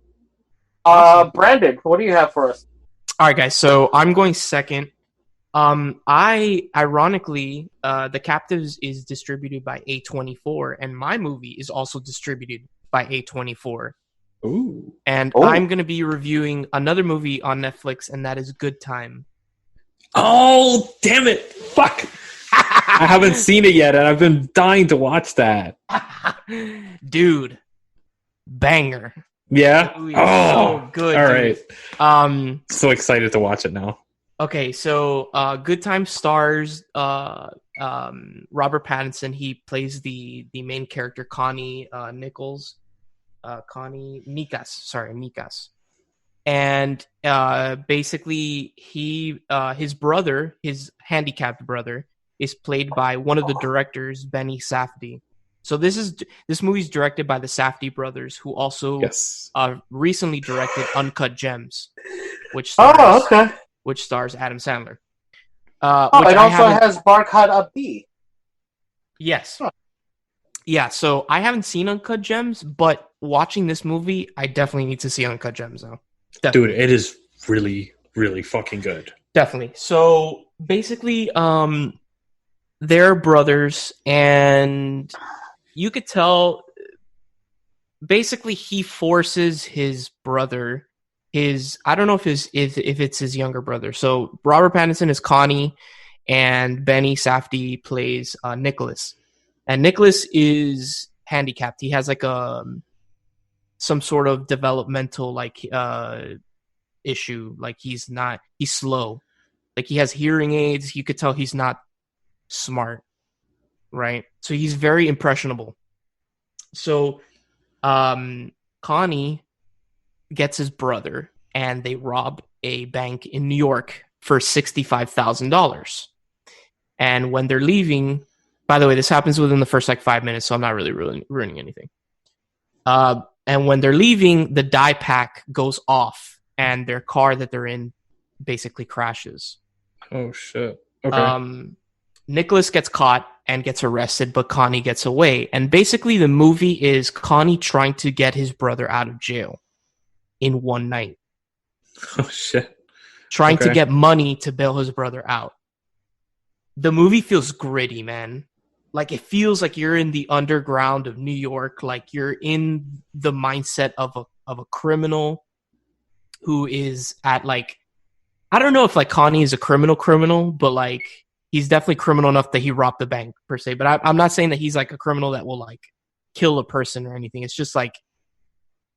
Brandon, what do you have for us? All right, guys. So I'm going second. Ironically, The Captives is distributed by A24, and my movie is also distributed by A24. Ooh. And I'm going to be reviewing another movie on Netflix, and that is Good Time. Oh, damn it. Fuck. I haven't seen it yet, and I've been dying to watch that. Dude. Banger. Yeah? So good. All dude. right. So excited to watch it now. Okay, so Good Time stars Robert Pattinson. He plays the main character, Connie Nichols. Nikas. And basically, his brother, his handicapped brother, is played by one of the directors, Benny Safdie. So this movie is directed by the Safdie brothers, who also recently directed Uncut Gems, which stars Adam Sandler. It also has Barkhad Abdi. Yes. Huh. Yeah, so I haven't seen Uncut Gems, but watching this movie, I definitely need to see Uncut Gems, though. Definitely. Dude, it is really, really fucking good. Definitely. So basically, they're brothers, and you could tell. Basically, he forces his brother. I don't know if it's his younger brother. So Robert Pattinson is Connie, and Benny Safdie plays Nicholas. And Nicholas is handicapped. He has like some sort of developmental issue. Like he's slow. Like he has hearing aids. You could tell he's not smart, right? So he's very impressionable. So Connie gets his brother and they rob a bank in New York for $65,000. And when they're leaving, by the way, this happens within the first 5 minutes, so I'm not really ruining anything. And when they're leaving, the die pack goes off and their car that they're in basically crashes. Oh shit. Okay. Nicholas gets caught and gets arrested, but Connie gets away. And basically the movie is Connie trying to get his brother out of jail in one night. Oh shit. Trying to get money to bail his brother out. The movie feels gritty, man. Like it feels like you're in the underground of New York, like you're in the mindset of a criminal who is at I don't know if Connie is a criminal, but he's definitely criminal enough that he robbed the bank per se. But I'm not saying that he's a criminal that will kill a person or anything. It's just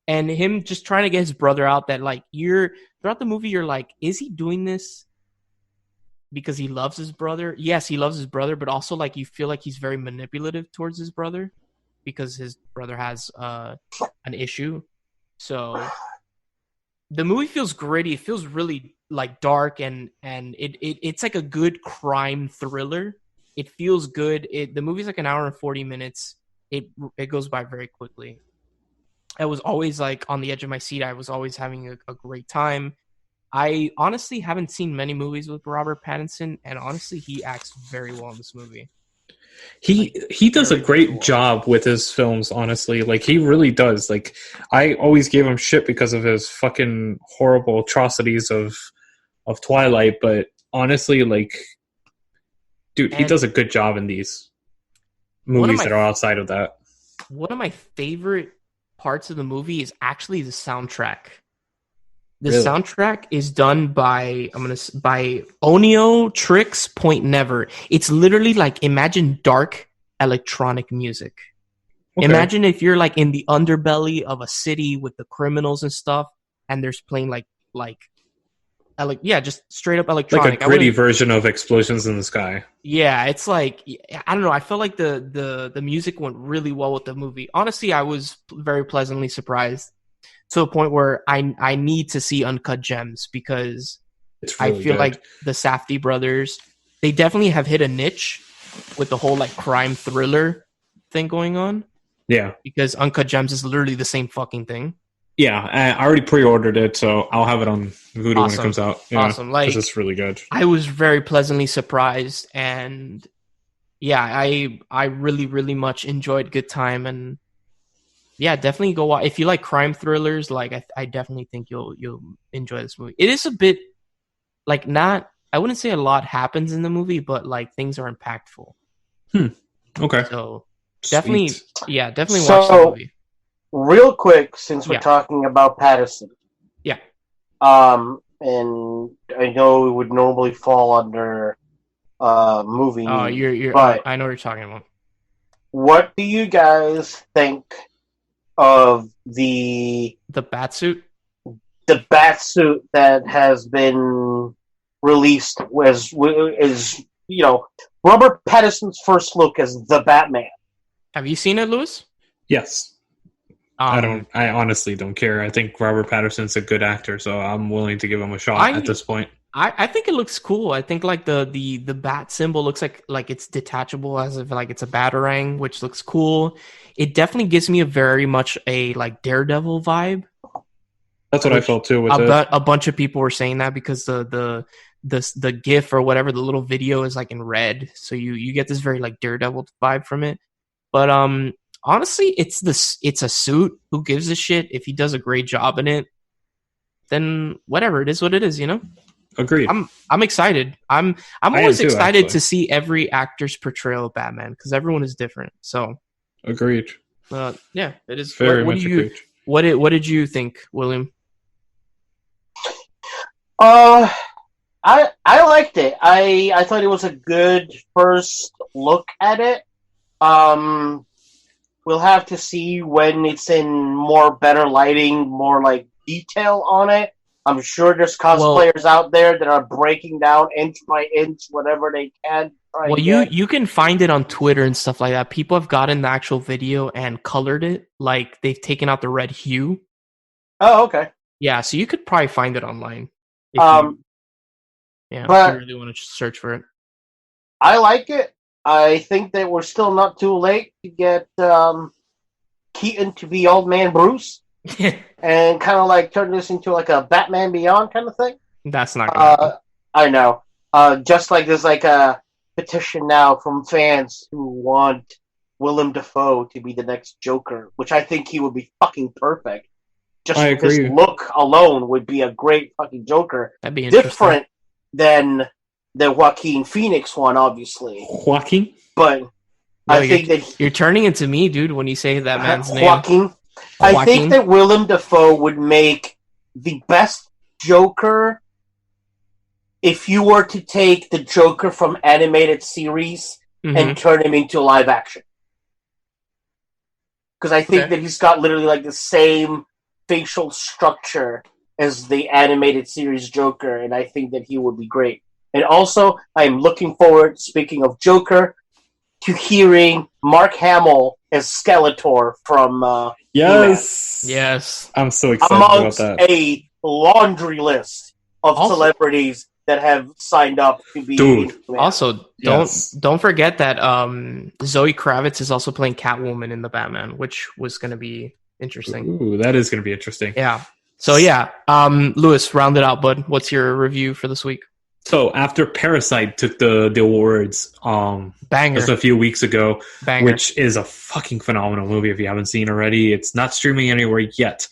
and him just trying to get his brother out. That you're throughout the movie, you're is he doing this because he loves his brother? Yes, he loves his brother, but also you feel like he's very manipulative towards his brother because his brother has an issue. So the movie feels gritty. It feels really dark and it's a good crime thriller. It feels good. The movie's an hour and 40 minutes. It goes by very quickly. I was always on the edge of my seat. I was always having a great time. I honestly haven't seen many movies with Robert Pattinson, and honestly, he acts very well in this movie. He does a great job with his films, honestly. He really does. I always gave him shit because of his fucking horrible atrocities of Twilight, but honestly, dude, he does a good job in these movies that are outside of that. One of my favorite parts of the movie is actually the soundtrack. The soundtrack is done by Onio Tricks Point Never. It's literally imagine dark electronic music. Okay. Imagine if you're in the underbelly of a city with the criminals and stuff, and there's playing just straight up electronic. A gritty version of Explosions in the Sky. Yeah, it's I don't know. I felt like the music went really well with the movie. Honestly, I was very pleasantly surprised to a point where I need to see Uncut Gems because really I feel good. The Safdie brothers, they definitely have hit a niche with the whole crime thriller thing going on. Yeah. Because Uncut Gems is literally the same fucking thing. Yeah, I already pre-ordered it, so I'll have it on Hulu when it comes out. Yeah, awesome. It's really good. I was very pleasantly surprised, and yeah, I really, really much enjoyed good time, and yeah, definitely go watch. If you like crime thrillers, I definitely think you'll enjoy this movie. It is a bit not, I wouldn't say a lot happens in the movie, but things are impactful. Okay. So definitely watch the movie. Real quick, since we're talking about Pattinson. Yeah. And I know it would normally fall under movie. Oh, I know what you're talking about. What do you guys think of the Batsuit? The Batsuit that has been released is Robert Pattinson's first look as the Batman. Have you seen it, Louis? Yes. I honestly don't care. I think Robert Pattinson's a good actor, so I'm willing to give him a shot at this point. I think it looks cool. I think the bat symbol looks like it's detachable, as if it's a batarang, which looks cool. It definitely gives me a very much a Daredevil vibe. That's what I felt too with a bunch of people were saying that because the the GIF or whatever, the little video is like in red, so you get this very like Daredevil vibe from it. But honestly, it's a suit. Who gives a shit if he does a great job in it? Then whatever, it is what it is, you know. Agreed. I'm excited. I'm always too, excited actually. to see every actor's portrayal of Batman because everyone is different. So Agreed. yeah, it is. Very What much do you agreed. what did you think, William? I liked it. I thought it was a good first look at it. We'll have to see when it's in more better lighting, more like detail on it. I'm sure there's cosplayers out there that are breaking down inch by inch whatever they can. Well, you can find it on Twitter and stuff like that. People have gotten the actual video and colored it, like they've taken out the red hue. Oh, okay. Yeah, so you could probably find it online. But if you really want to search for it. I like it. I think that we're still not too late to get Keaton to be Old Man Bruce and kind of like turn this into like a Batman Beyond kind of thing. That's not gonna happen. I know. Just like there's like a petition now from fans who want Willem Dafoe to be the next Joker, which I think he would be fucking perfect. Just his look alone would be a great fucking Joker. That'd be interesting. Different than the Joaquin Phoenix one, obviously. Joaquin? But I think that you're turning into me, dude, when you say that man's name. Joaquin. I think that Willem Dafoe would make the best Joker if you were to take the Joker from animated series and turn him into live action. Because I think that he's got literally like the same facial structure as the animated series Joker, and I think that he would be great. And also, I am looking forward, speaking of Joker, to hearing Mark Hamill as Skeletor from Yes. Yes. I'm so excited amongst about that. a laundry list of celebrities that have signed up to be. Dude. Also, don't forget that Zoe Kravitz is also playing Catwoman in the Batman, which was going to be interesting. Ooh, that is going to be interesting. Yeah. So yeah, Lewis, round it out, bud. What's your review for this week? So after Parasite took the awards, Banger. just a few weeks ago, Banger. which is a fucking phenomenal movie if you haven't seen already. It's not streaming anywhere yet,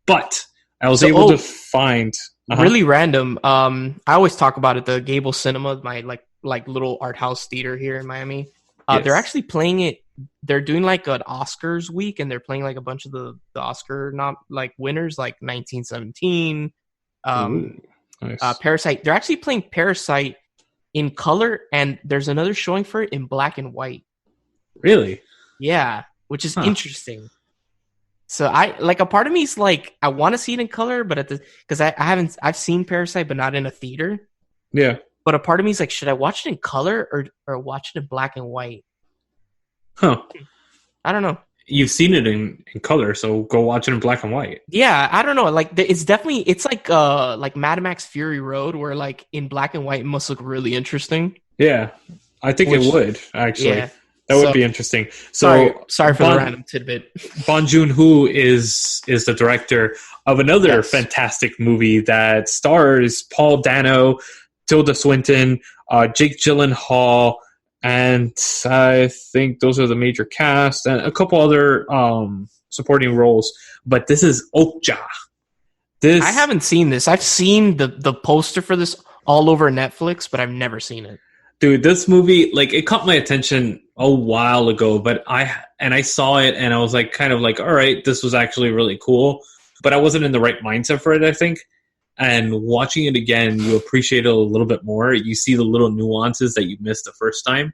but I was able to find really random. I always talk about it. The Gable Cinema, my like little art house theater here in Miami. Yes. They're actually playing it. They're doing like an Oscars week, and they're playing like a bunch of the Oscar winners, like 1917. Nice. Parasite. They're actually playing Parasite in color, and there's another showing for it in black and white. Really? Yeah, which is interesting. So a part of me is like, I want to see it in color, but because I've seen Parasite, but not in a theater. Yeah. But a part of me is like, should I watch it in color or watch it in black and white? Huh. I don't know. You've seen it in color, so go watch it in black and white. Yeah, I don't know. Like, it's like Mad Max Fury Road, where like in black and white it must look really interesting. Yeah, I think it would actually. Yeah. That would be interesting. So sorry for the random tidbit. Bong Joon-ho is the director of another fantastic movie that stars Paul Dano, Tilda Swinton, Jake Gyllenhaal, and I think those are the major cast, and a couple other supporting roles. But this is Okja. I haven't seen this. I've seen the poster for this all over Netflix, but I've never seen it. Dude, this movie, like, it caught my attention a while ago, but I saw it and I was like, kind of like, all right, this was actually really cool, but I wasn't in the right mindset for it, I think. And watching it again, you appreciate it a little bit more. You see the little nuances that you missed the first time.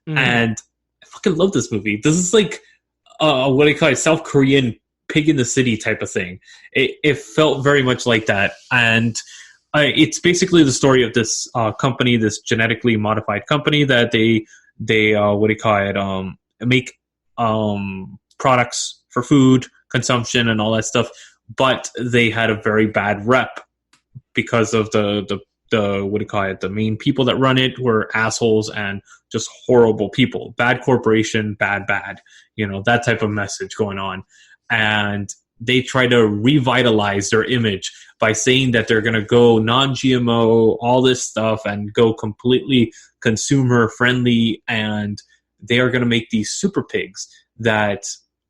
And I fucking love this movie. This is like, what do you call it, South Korean Pig in the City type of thing. It felt very much like that. And it's basically the story of this company, this genetically modified company that they what do you call it, make products for food consumption and all that stuff. But they had a very bad rep because of the what do you call it, the main people that run it were assholes and just horrible people. Bad corporation, bad, you know, that type of message going on. And they try to revitalize their image by saying that they're going to go non-GMO, all this stuff, and go completely consumer friendly, and they are going to make these super pigs that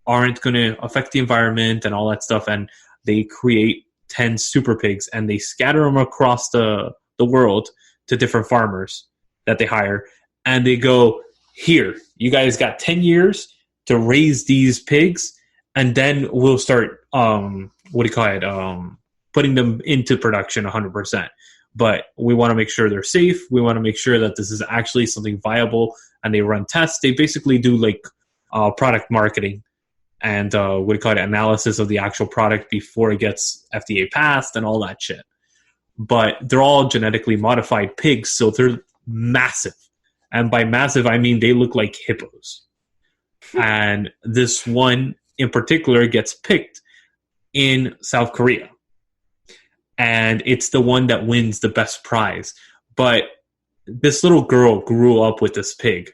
aren't going to affect the environment and all that stuff. And they create 10 super pigs and they scatter them across the world to different farmers that they hire. And they go, here, you guys got 10 years to raise these pigs, and then we'll start, putting them into production 100%. But we want to make sure they're safe. We want to make sure that this is actually something viable, and they run tests. They basically do like product marketing and analysis of the actual product before it gets FDA passed and all that shit. But they're all genetically modified pigs, so they're massive. And by massive, I mean they look like hippos. And this one in particular gets picked in South Korea. And it's the one that wins the best prize. But this little girl grew up with this pig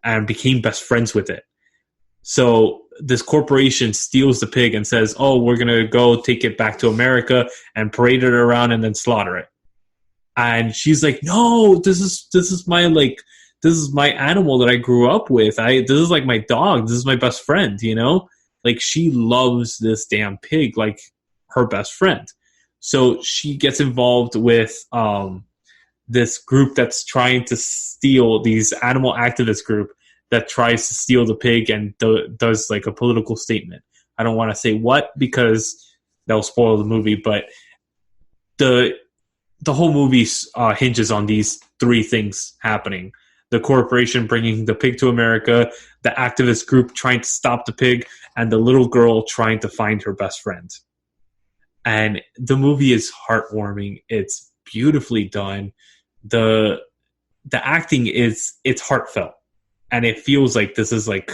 and became best friends with it. So this corporation steals the pig and says, oh, we're going to go take it back to America and parade it around and then slaughter it. And she's like, no, this is my animal that I grew up with. This is like my dog. This is my best friend, you know? Like, she loves this damn pig like her best friend. So she gets involved with this group that's trying to steal, these animal activist group that tries to steal the pig and does like a political statement. I don't want to say what because that'll spoil the movie, but the whole movie hinges on these three things happening. The corporation bringing the pig to America, the activist group trying to stop the pig, and the little girl trying to find her best friend. And the movie is heartwarming. It's beautifully done. The acting it's heartfelt. And it feels like this is like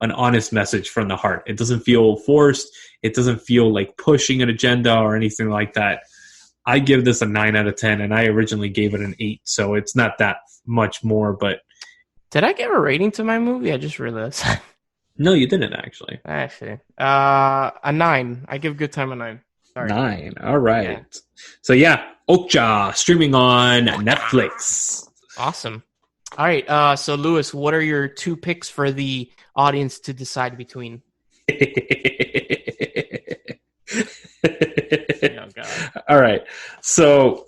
an honest message from the heart. It doesn't feel forced. It doesn't feel like pushing an agenda or anything like that. I give this a 9 out of 10, and I originally gave it an 8, so it's not that much more. But did I give a rating to my movie? I just realized. No, you didn't actually. Actually, a 9. I give Good Time a 9. Sorry. 9. All right. Yeah. So yeah, Okja streaming on Netflix. Awesome. All right. So Lewis, what are your 2 picks for the audience to decide between? Oh, God. All right. So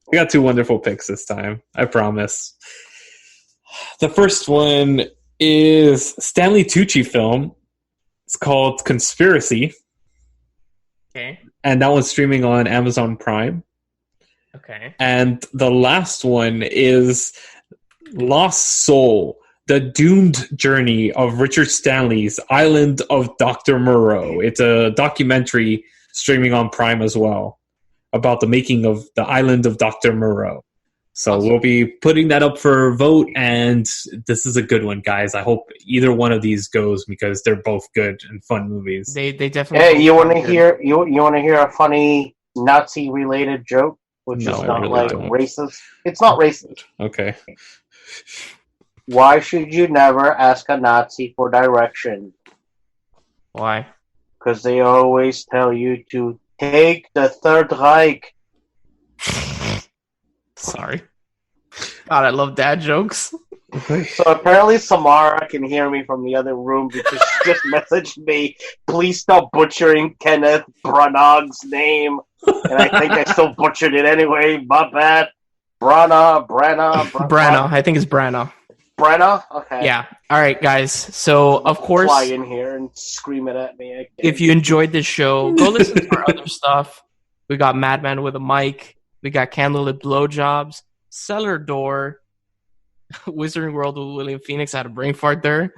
we got 2 wonderful picks this time. I promise. The first one is Stanley Tucci film. It's called Conspiracy. Okay. And that one's streaming on Amazon Prime. Okay. And the last one is Lost Soul, the doomed journey of Richard Stanley's Island of Dr. Moreau. It's a documentary streaming on Prime as well about the making of the Island of Dr. Moreau. So awesome. We'll be putting that up for vote, and this is a good one, guys. I hope either one of these goes because they're both good and fun movies. They definitely. Hey, you want to hear you want to hear a funny Nazi related joke, which is not really racist? It's not racist. Okay. Why should you never ask a Nazi for direction? Why? Because they always tell you to take the Third Reich. Sorry. God, I love dad jokes. So apparently Samara can hear me from the other room because she just messaged me, please stop butchering Kenneth Branagh's name. And I think I still butchered it anyway. My bad. Branagh. I think it's Branagh. Branagh? Okay. Yeah. All right, guys. So, of course, fly in here and scream it at me. If you enjoyed this show, go listen to our other stuff. We got Madman with a Mic. We got Candlelit Blowjobs. Cellar Door. Wizarding World with William Phoenix. I had a brain fart there.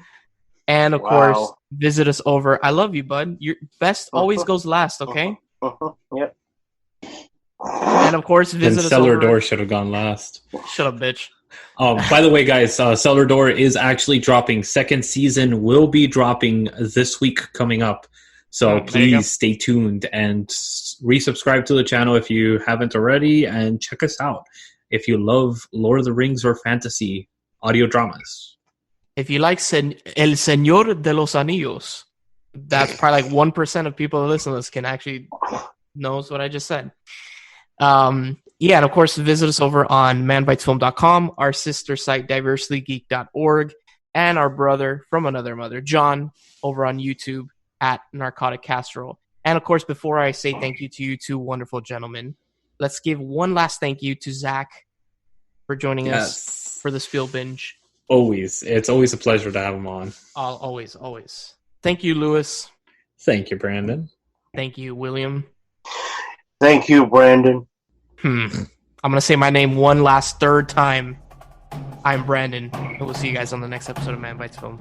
And, of course, visit us over. I love you, bud. Your best always goes last, okay? Yep. And, of course, visit us over. Cellar Door should have gone last. Shut up, bitch. By the way, guys, Cellar Door is actually dropping. Second season will be dropping this week coming up. So please stay tuned and resubscribe to the channel if you haven't already, and check us out if you love Lord of the Rings or fantasy audio dramas. If you like El Señor de los Anillos, that's probably like 1% of people that listen to this can actually knows what I just said. Yeah, and of course, visit us over on manbitesfilm.com, our sister site, diverselygeek.org, and our brother from another mother, John, over on YouTube at Narcotic Casserole. And of course, before I say thank you to you two wonderful gentlemen, let's give one last thank you to Zach for joining us for the Spiel Binge. Always. It's always a pleasure to have him on. Always. Thank you, Lewis. Thank you, Brandon. Thank you, William. Thank you, Brandon. I'm going to say my name one last third time. I'm Brandon, and we'll see you guys on the next episode of Man Bites Film.